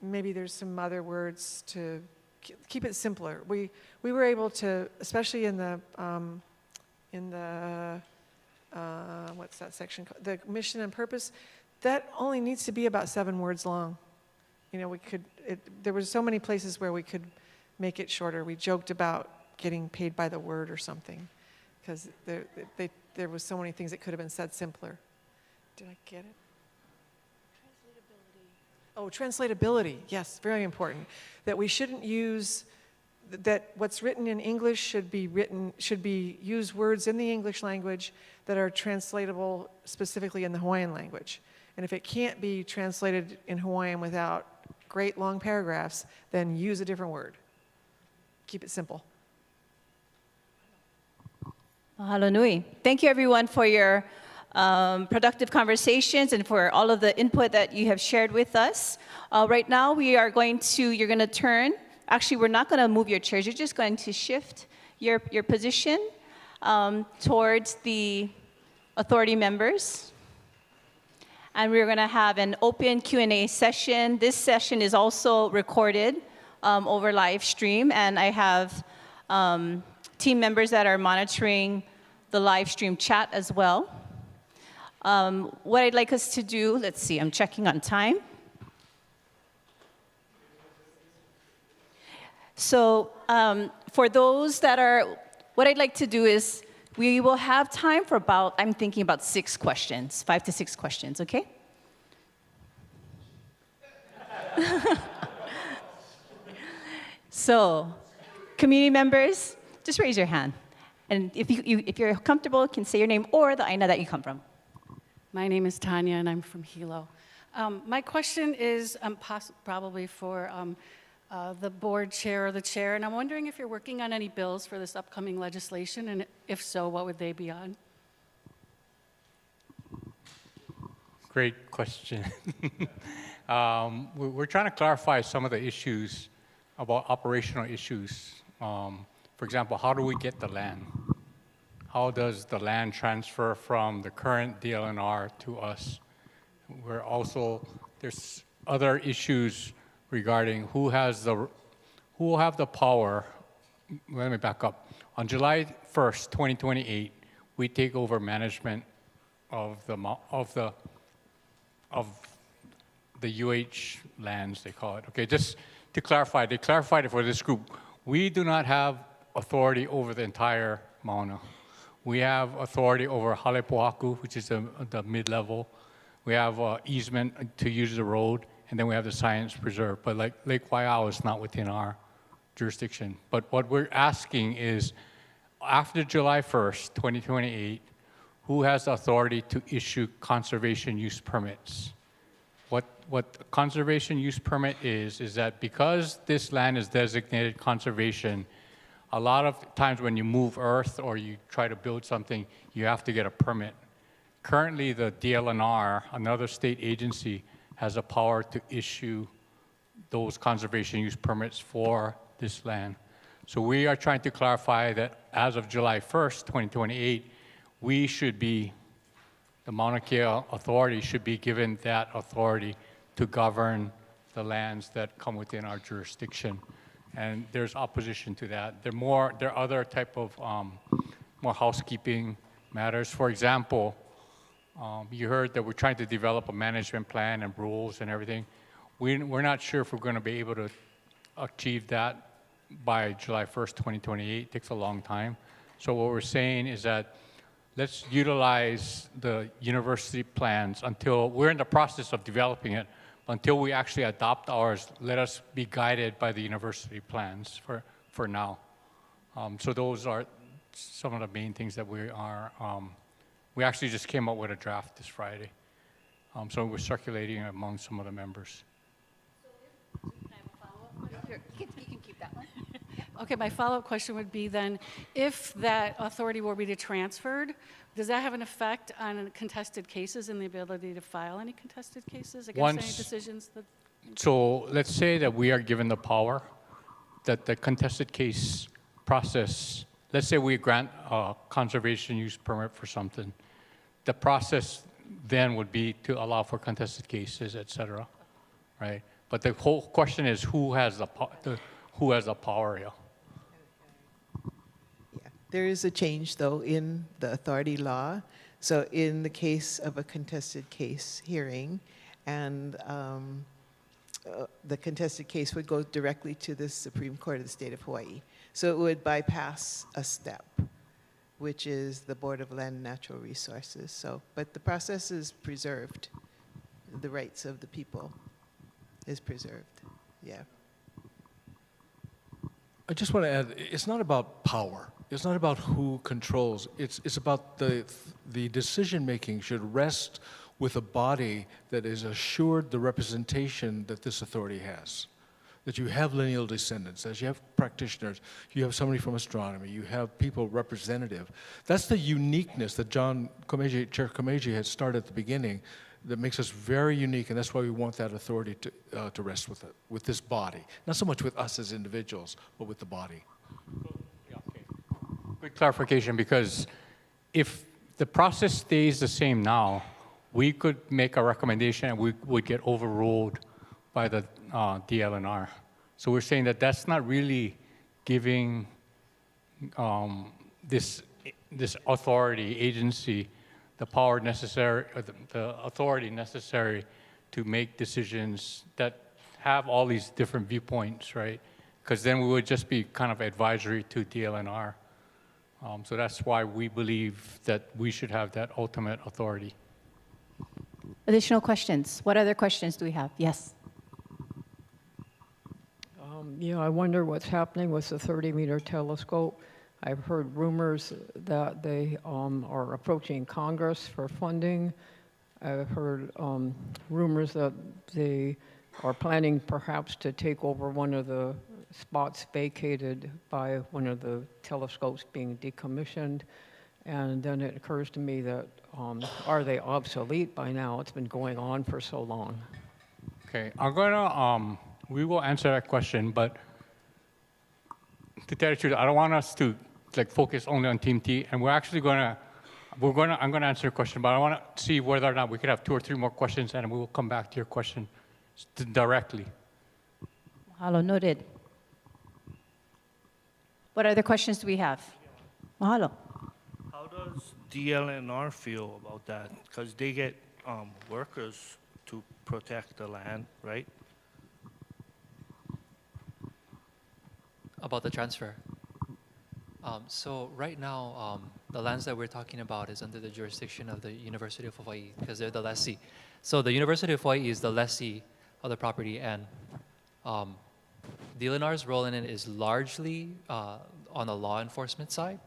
[SPEAKER 22] maybe there's some other words to keep it simpler. We were able to, especially in the what's that section called? The mission and purpose, that only needs to be about 7 words long. You know, there were so many places where we could make it shorter. We joked about getting paid by the word or something, because there was so many things that could have been said simpler. Did I get it? Oh, translatability. Yes, very important. That we shouldn't use, that what's written in English should use words in the English language that are translatable specifically in the Hawaiian language. And if it can't be translated in Hawaiian without great long paragraphs, then use a different word. Keep it simple.
[SPEAKER 4] Mahalo nui. Thank you, everyone, for your productive conversations and for all of the input that you have shared with us. Right now, you're going to turn. Actually, we're not going to move your chairs. You're just going to shift your position towards the authority members. And we're going to have an open Q&A session. This session is also recorded over live stream, and I have team members that are monitoring the live stream chat as well. What I'd like us to do, let's see, I'm checking on time. So for those that are, what I'd like to do is we will have time for about, I'm thinking about 6 questions, 5 to 6 questions, okay? So, community members, just raise your hand. And if you're comfortable, you can say your name or the aina that you come from.
[SPEAKER 5] My name is Tanya, and I'm from Hilo. My question is probably for the board chair or the chair, and I'm wondering if you're working on any bills for this upcoming legislation, and if so, what would they be on?
[SPEAKER 6] Great question. We're trying to clarify some of the issues about operational issues. For example, how do we get the land? How does the land transfer from the current DLNR to us? There's other issues regarding who will have the power. Let me back up. On July 1st, 2028, we take over management of the UH lands, they call it. Okay, just to clarify, they clarified it for this group. We do not have authority over the entire Mauna. We have authority over Hale Pohaku, which is the mid-level. We have easement to use the road, and then we have the science preserve. But like Lake Waiau is not within our jurisdiction. But what we're asking is, after July 1st, 2028, who has the authority to issue conservation use permits? What the conservation use permit is that because this land is designated conservation, a lot of times when you move earth or you try to build something, you have to get a permit. Currently, the DLNR, another state agency, has the power to issue those conservation use permits for this land. So we are trying to clarify that as of July 1st, 2028, we should be, the Mauna Kea Authority should be given that authority to govern the lands that come within our jurisdiction. And there's opposition to that. There are other type of more housekeeping matters. For example, you heard that we're trying to develop a management plan and rules and everything. We're not sure if we're going to be able to achieve that by July 1st, 2028. It takes a long time. So what we're saying is that let's utilize the university plans until we're in the process of developing it. Until we actually adopt ours, let us be guided by the university plans for now. So those are some of the main things that we are, we actually just came up with a draft this Friday. So we're circulating it among some of the members.
[SPEAKER 5] You can keep that one. Okay, my follow-up question would be then, if that authority were to be transferred, does that have an effect on contested cases and the ability to file any contested cases against any decisions?
[SPEAKER 6] So let's say that we are given the power, that the contested case process, let's say we grant a conservation use permit for something. The process then would be to allow for contested cases, et cetera, right? But the whole question is who has the power here?
[SPEAKER 1] There is a change, though, in the authority law. So in the case of a contested case hearing, and the contested case would go directly to the Supreme Court of the State of Hawaii. So it would bypass a step, which is the Board of Land and Natural Resources. So, but the process is preserved. The rights of the people is preserved, yeah.
[SPEAKER 8] I just want to add, it's not about power. It's not about who controls. It's about the decision-making should rest with a body that is assured the representation that this authority has. That you have lineal descendants, that you have practitioners, you have somebody from astronomy, you have people representative. That's the uniqueness that Chair Komeiji had started at the beginning that makes us very unique, and that's why we want that authority to rest with this body. Not so much with us as individuals, but with the body.
[SPEAKER 6] Yeah, okay. Quick clarification, because if the process stays the same now, we could make a recommendation and we would get overruled by the DLNR. So we're saying that that's not really giving this authority, agency, the power necessary, or the authority necessary to make decisions that have all these different viewpoints, right? Because then we would just be kind of advisory to DLNR. So that's why we believe that we should have that ultimate authority.
[SPEAKER 4] Additional questions? What other questions do we have? Yes.
[SPEAKER 7] Yeah, I wonder what's happening with the 30-meter telescope. I've heard rumors that they are approaching Congress for funding. I've heard rumors that they are planning perhaps to take over one of the spots vacated by one of the telescopes being decommissioned. And then it occurs to me that, are they obsolete by now? It's been going on for so long.
[SPEAKER 6] Okay, I'm gonna, we will answer that question, but to tell you the truth, I don't want us to like focus only on Team T, and I'm gonna answer your question, but I wanna see whether or not we could have 2 or 3 more questions, and we will come back to your question directly.
[SPEAKER 4] Mahalo, noted. What other questions do we have? Mahalo.
[SPEAKER 23] How does DLNR feel about that? Because they get workers to protect the land, right?
[SPEAKER 10] About the transfer. So right now, the lands that we're talking about is under the jurisdiction of the University of Hawaii because they're the lessee. So the University of Hawaii is the lessee of the property, and DLNR's role in it is largely on the law enforcement side.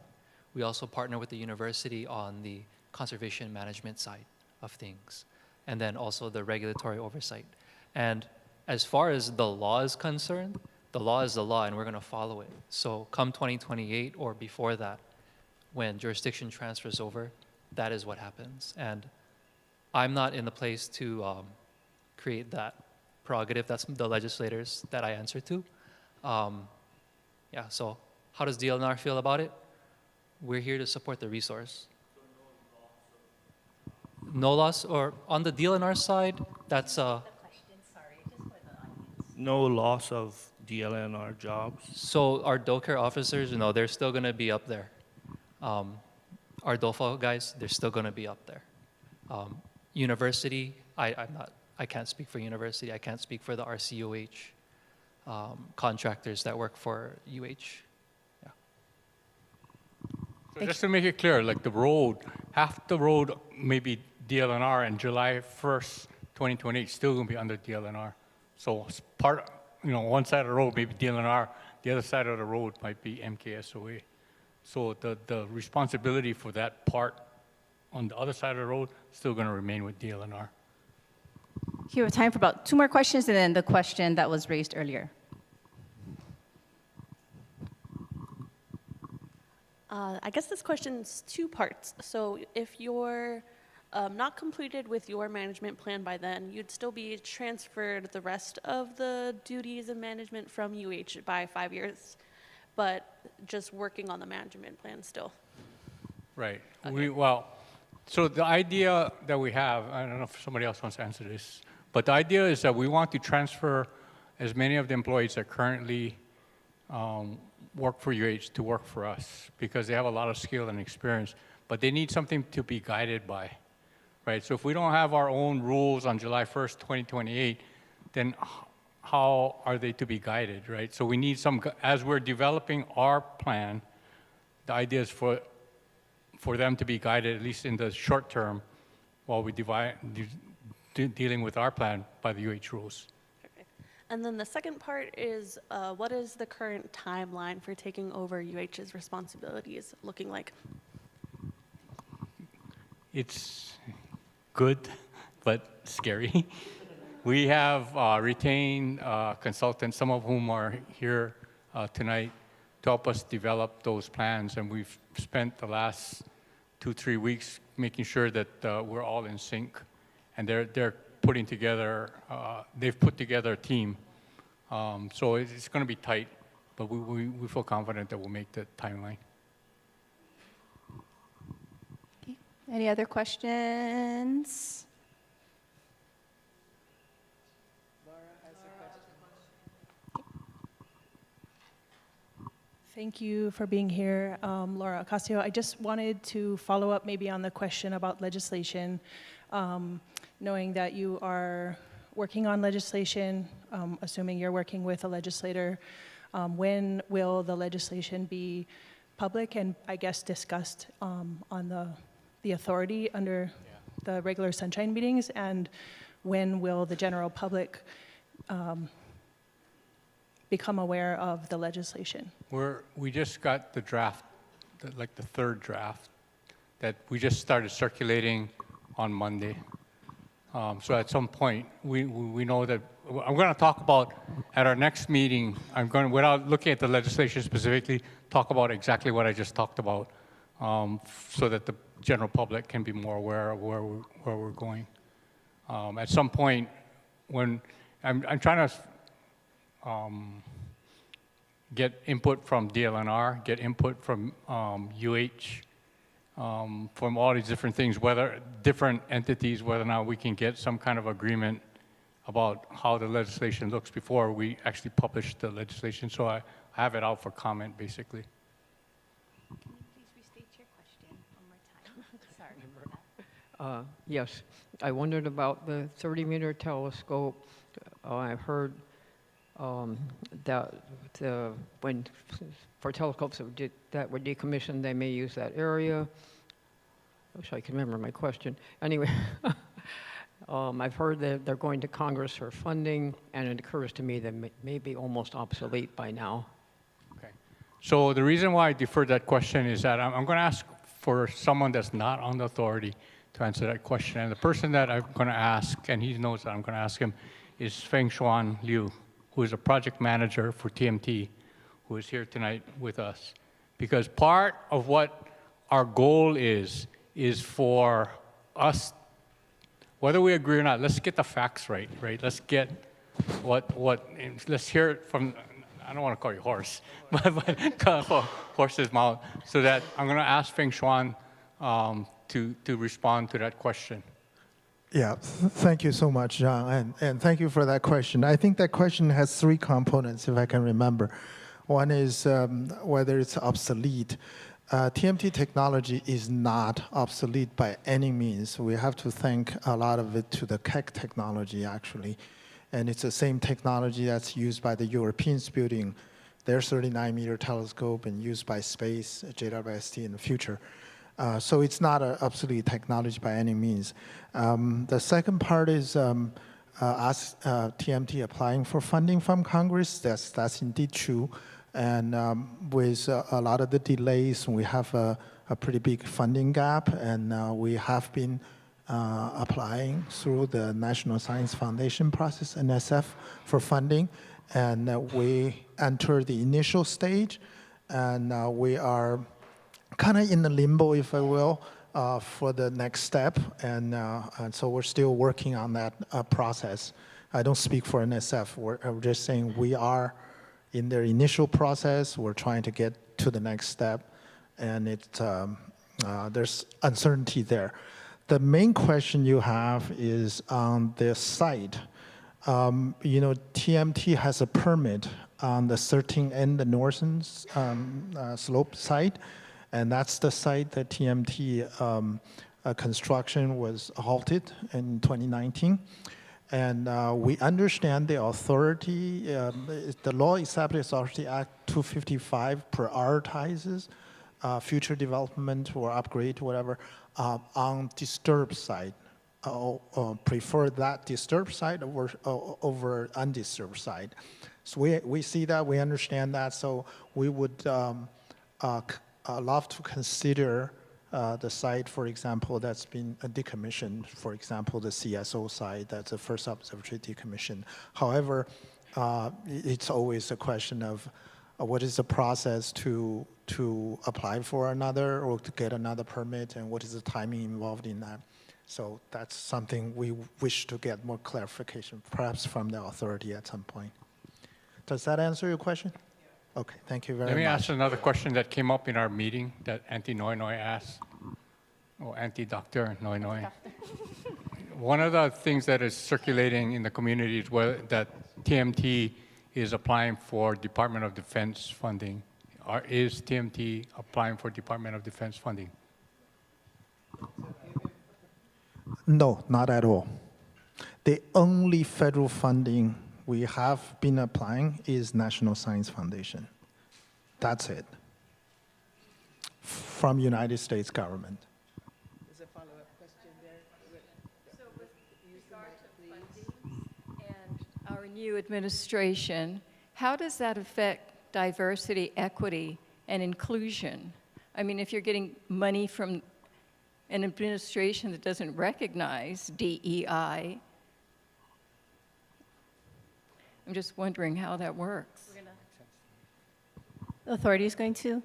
[SPEAKER 10] We also partner with the university on the conservation management side of things, and then also the regulatory oversight. And as far as the law is concerned, the law is the law, and we're going to follow it. So come 2028 or before that, when jurisdiction transfers over, that is what happens. And I'm not in the place to create that prerogative. That's the legislators that I answer to. Yeah, so how does DLNR feel about it? We're here to support the resource. No loss, or on the DLNR side, that's
[SPEAKER 23] no loss of DLNR jobs.
[SPEAKER 10] So our DoCare officers, you know, they're still going to be up there. Our DOFA guys, they're still going to be up there. University, I can't speak for university. I can't speak for the RCOH contractors that work for UH. Yeah.
[SPEAKER 6] So just to make it clear, like the road, half the road may be DLNR, and July 1st, 2028 still going to be under DLNR. So part, you know, one side of the road may be DLNR, the other side of the road might be MKSOA. So the responsibility for that part on the other side of the road is still going to remain with DLNR.
[SPEAKER 4] Here we have time for about 2 more questions, and then the question that was raised earlier.
[SPEAKER 3] I guess this question's 2 parts. So if you're not completed with your management plan by then, you'd still be transferred the rest of the duties and management from UH by 5 years, but just working on the management plan still.
[SPEAKER 6] Right. Okay. Well, So the idea that we have, I don't know if somebody else wants to answer this, but the idea is that we want to transfer as many of the employees that currently work for UH to work for us because they have a lot of skill and experience, but they need something to be guided by, right? So if we don't have our own rules on July 1st, 2028, then how are they to be guided, right? So we need some, as we're developing our plan, the idea is for them to be guided, at least in the short term, while we dealing with our plan by the UH rules.
[SPEAKER 3] And then the second part is, what is the current timeline for taking over UH's responsibilities looking like?
[SPEAKER 6] It's good, but scary. We have retained consultants, some of whom are here tonight, to help us develop those plans, and we've spent the last 2-3 weeks making sure that we're all in sync, and they're putting together, they've put together a team. So it's going to be tight, but we feel confident that we'll make the timeline.
[SPEAKER 4] Okay. Any other questions?
[SPEAKER 9] Thank you for being here, Laura Ocasio. I just wanted to follow up maybe on the question about legislation, knowing that you are working on legislation, assuming you're working with a legislator. When will the legislation be public and I guess discussed on the authority under the regular sunshine meetings? And when will the general public become aware of the legislation?
[SPEAKER 6] We just got the draft, like the third draft, that we just started circulating on Monday. So at some point, we know that, I'm going to talk about, at our next meeting, I'm going to, without looking at the legislation specifically, talk about exactly what I just talked about, so that the general public can be more aware of where we're going. At some point, when I'm trying to get input from DLNR, get input from UH, from all these different things, whether different entities, whether or not we can get some kind of agreement about how the legislation looks before we actually publish the legislation. So I have it out for comment, basically.
[SPEAKER 4] Can you please restate your question one more time? Sorry.
[SPEAKER 7] Yes, I wondered about the 30-meter telescope. I've heard that when for telescopes that were decommissioned, they may use that area. I wish I could remember my question. Anyway, I've heard that they're going to Congress for funding, and it occurs to me that may be almost obsolete by now.
[SPEAKER 6] Okay. So the reason why I deferred that question is that I'm going to ask for someone that's not on the authority to answer that question. And the person that I'm going to ask, and he knows that I'm going to ask him, is Feng Xuan Liu, who is a project manager for TMT, who is here tonight with us. Because part of what our goal is for us, whether we agree or not, let's get the facts right? Let's get let's hear it from, I don't want to call you horse, but horse's mouth, so that I'm going to ask Feng Xuan to respond to that question.
[SPEAKER 13] Yeah, thank you so much, John, and thank you for that question. I think that question has 3 components, if I can remember. One is whether it's obsolete. TMT technology is not obsolete by any means. We have to thank a lot of it to the KEC technology, actually. And it's the same technology that's used by the Europeans building their 39-meter telescope and used by space, JWST in the future. So it's not an obsolete technology by any means. The second part is us, TMT, applying for funding from Congress. That's indeed true. And with a lot of the delays, we have a pretty big funding gap, and we have been applying through the National Science Foundation process, NSF, for funding. And we entered the initial stage, and we are kind of in the limbo, if I will, for the next step, and so we're still working on that process. I don't speak for NSF. We're just saying we are in their initial process. We're trying to get to the next step, and there's uncertainty there. The main question you have is on the site. TMT has a permit on the 13 and the northern slope site, and that's the site that TMT construction was halted in 2019. And we understand the authority, the Law Established Authority Act 255 prioritizes future development or upgrade, whatever, on disturbed site. Prefer that disturbed site over undisturbed site. So we see that, we understand that, so we would love to consider the site, for example, that's been decommissioned, for example, the CSO site, that's the first observatory decommissioned. However, it's always a question of what is the process to apply for another or to get another permit, and what is the timing involved in that. So that's something we wish to get more clarification, perhaps from the authority at some point. Does that answer your question? Okay, thank you very much.
[SPEAKER 6] Let me ask another question that came up in our meeting that Auntie Noi Noi asked, or Auntie Dr. Noi Noi. One of the things that is circulating in the community is that TMT is applying for Department of Defense funding. Is TMT applying for Department of Defense funding?
[SPEAKER 13] No, not at all. The only federal funding we have been applying is National Science Foundation. That's it. From United States government.
[SPEAKER 1] There's a follow-up question there.
[SPEAKER 12] So with regard to funding and our new administration, how does that affect diversity, equity, and inclusion? I mean, if you're getting money from an administration that doesn't recognize DEI, I'm just wondering how that works.
[SPEAKER 16] The authority is going to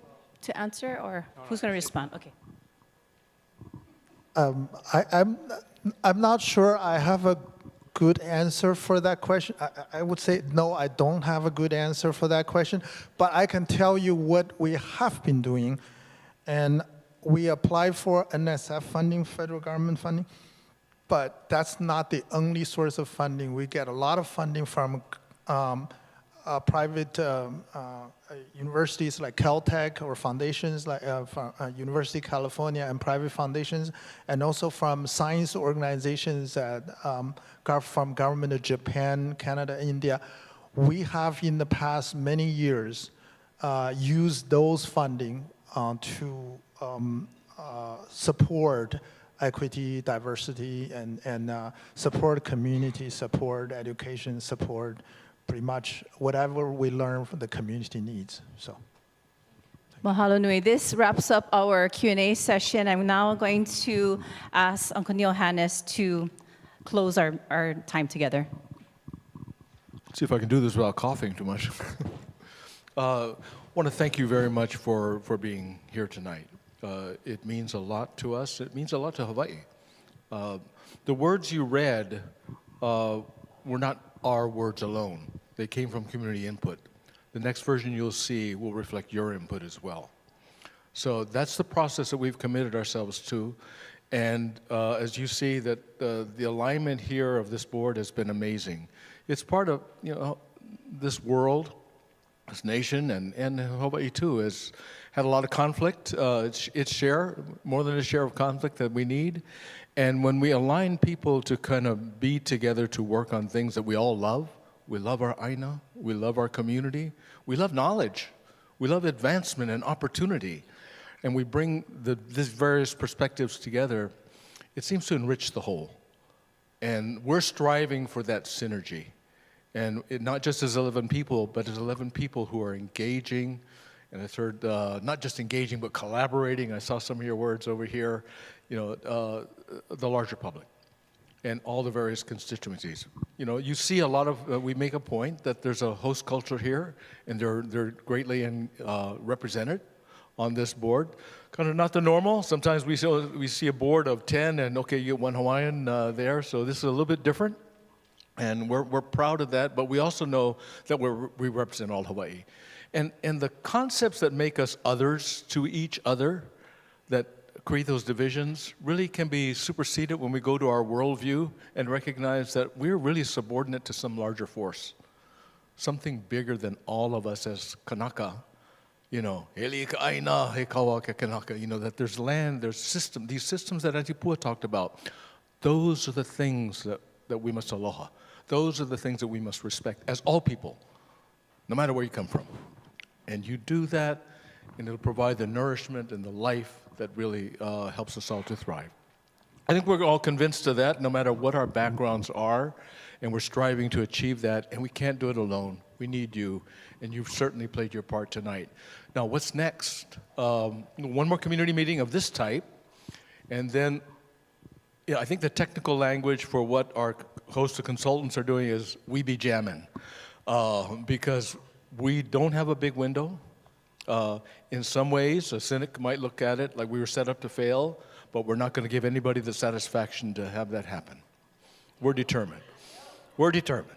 [SPEAKER 16] answer, or who's going to respond? Okay.
[SPEAKER 13] I'm not sure I have a good answer for that question. I would say no, I don't have a good answer for that question, but I can tell you what we have been doing. And we apply for NSF funding, federal government funding, but that's not the only source of funding. We get a lot of funding from private universities like Caltech, or foundations like University of California, and private foundations, and also from science organizations from government of Japan, Canada, India. We have in the past many years used those funding to support equity, diversity, and support community, support education, support pretty much whatever we learn from the community needs. So.
[SPEAKER 16] Mahalo nui. This wraps up our Q&A session. I'm now going to ask Uncle Neil Hannes to close our time together.
[SPEAKER 8] Let's see if I can do this without coughing too much. I want to thank you very much for being here tonight. It means a lot to us. It means a lot to Hawaii. The words you read were not our words alone. They came from community input. The next version you'll see will reflect your input as well. So that's the process that we've committed ourselves to. And as you see, that the alignment here of this board has been amazing. It's part of this world, this nation, and Hawaii too has had a lot of conflict. Its share, more than a share of conflict that we need. And when we align people to kind of be together to work on things that we all love, we love our aina, we love our community, we love knowledge, we love advancement and opportunity, and we bring these various perspectives together, it seems to enrich the whole. And we're striving for that synergy. And not just as 11 people, but as 11 people who are engaging, and I heard not just engaging, but collaborating. I saw some of your words over here, the larger public and all the various constituencies. You see a lot of, we make a point that there's a host culture here, and they're greatly represented on this board. Kind of not the normal. Sometimes we see a board of 10, and okay, you get one Hawaiian there, so this is a little bit different. And we're proud of that, but we also know that we represent all Hawaii. And the concepts that make us others to each other, that create those divisions really can be superseded when we go to our worldview and recognize that we're really subordinate to some larger force, something bigger than all of us as Kanaka. You know, that there's land, there's system, these systems that Antipua talked about. Those are the things that we must aloha. Those are the things that we must respect as all people, no matter where you come from. And you do that, and it'll provide the nourishment and the life that really helps us all to thrive. I think we're all convinced of that, no matter what our backgrounds are, and we're striving to achieve that, and we can't do it alone. We need you, and you've certainly played your part tonight. Now, what's next? One more community meeting of this type, and then I think the technical language for what our host of consultants are doing is we be jamming, because we don't have a big window. In some ways, a cynic might look at it like we were set up to fail, but we're not going to give anybody the satisfaction to have that happen. We're determined. We're determined.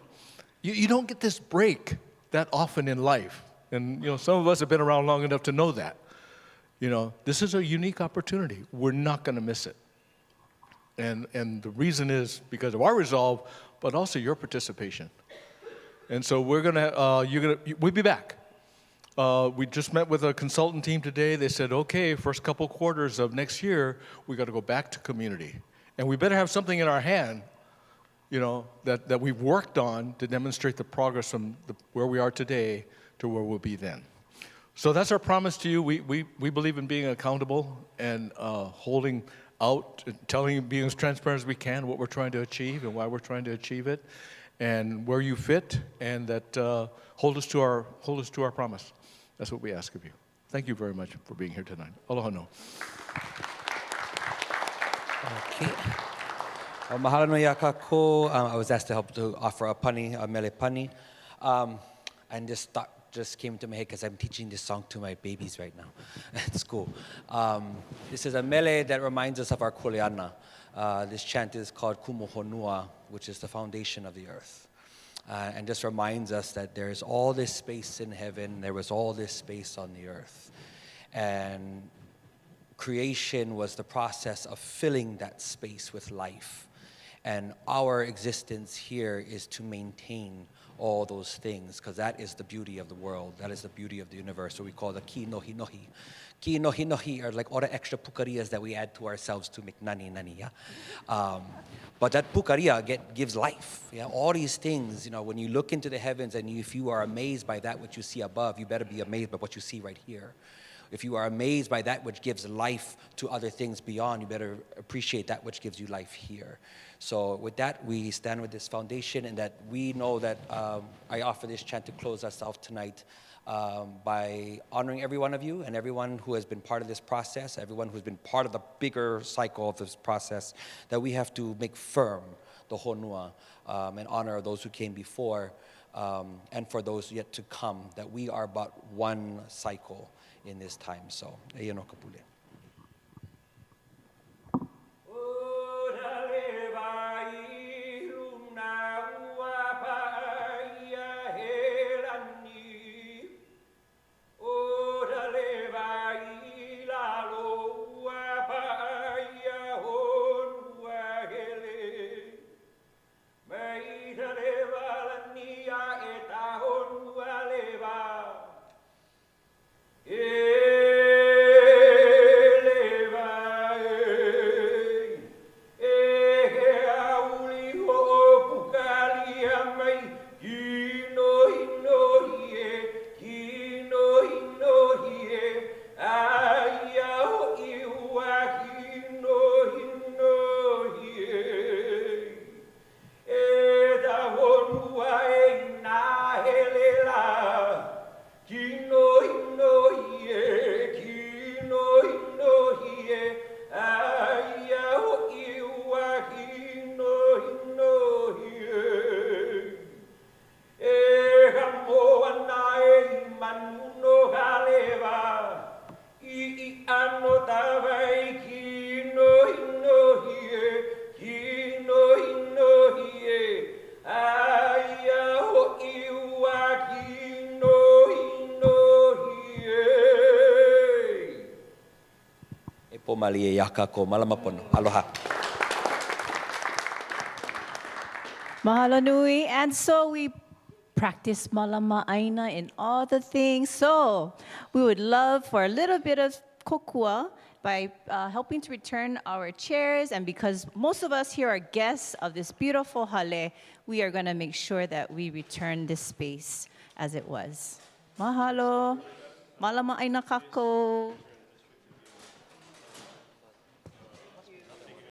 [SPEAKER 8] You don't get this break that often in life. And some of us have been around long enough to know that. This is a unique opportunity. We're not going to miss it. And the reason is because of our resolve, but also your participation. And so we'll be back. We just met with a consultant team today. They said, okay, first couple quarters of next year, we got to go back to community. And we better have something in our hand, that we've worked on to demonstrate the progress from where we are today to where we'll be then. So that's our promise to you. We believe in being accountable and holding out, telling you, being as transparent as we can, what we're trying to achieve and why we're trying to achieve it, and where you fit, and that hold us to our promise. That's what we ask of you. Thank you very much for being here tonight. Aloha no.
[SPEAKER 11] Okay. Mahalo no ia kākou. I was asked to help to offer a pani, a mele pani. And this thought just came to my head because I'm teaching this song to my babies right now at school. This is a mele that reminds us of our kuleana. This chant is called Kumuhonua, which is the foundation of the earth. And just reminds us that there is all this space in heaven, there was all this space on the earth. And creation was the process of filling that space with life. And our existence here is to maintain all those things, because that is the beauty of the world, that is the beauty of the universe. So we call the ki nohi nohi. Ki nohi nohi are like all the extra pukarias that we add to ourselves to make nani, yeah? But that pukaria gives life. Yeah? All these things, when you look into the heavens and if you are amazed by that which you see above, you better be amazed by what you see right here. If you are amazed by that which gives life to other things beyond, you better appreciate that which gives you life here. So with that, we stand with this foundation, and that we know that I offer this chant to close us off tonight by honoring every one of you and everyone who has been part of this process, everyone who's been part of the bigger cycle of this process, that we have to make firm the honua and honor those who came before and for those yet to come, that we are but one cycle in this time. So, e no kapule.
[SPEAKER 18] Yeah.
[SPEAKER 11] malie ia kākou. Malama pono. Aloha.
[SPEAKER 16] Mahalo nui. And so we practice malama aina in all the things. So we would love for a little bit of kokua by helping to return our chairs. And because most of us here are guests of this beautiful hale, we are going to make sure that we return this space as it was. Mahalo. Malama aina kako.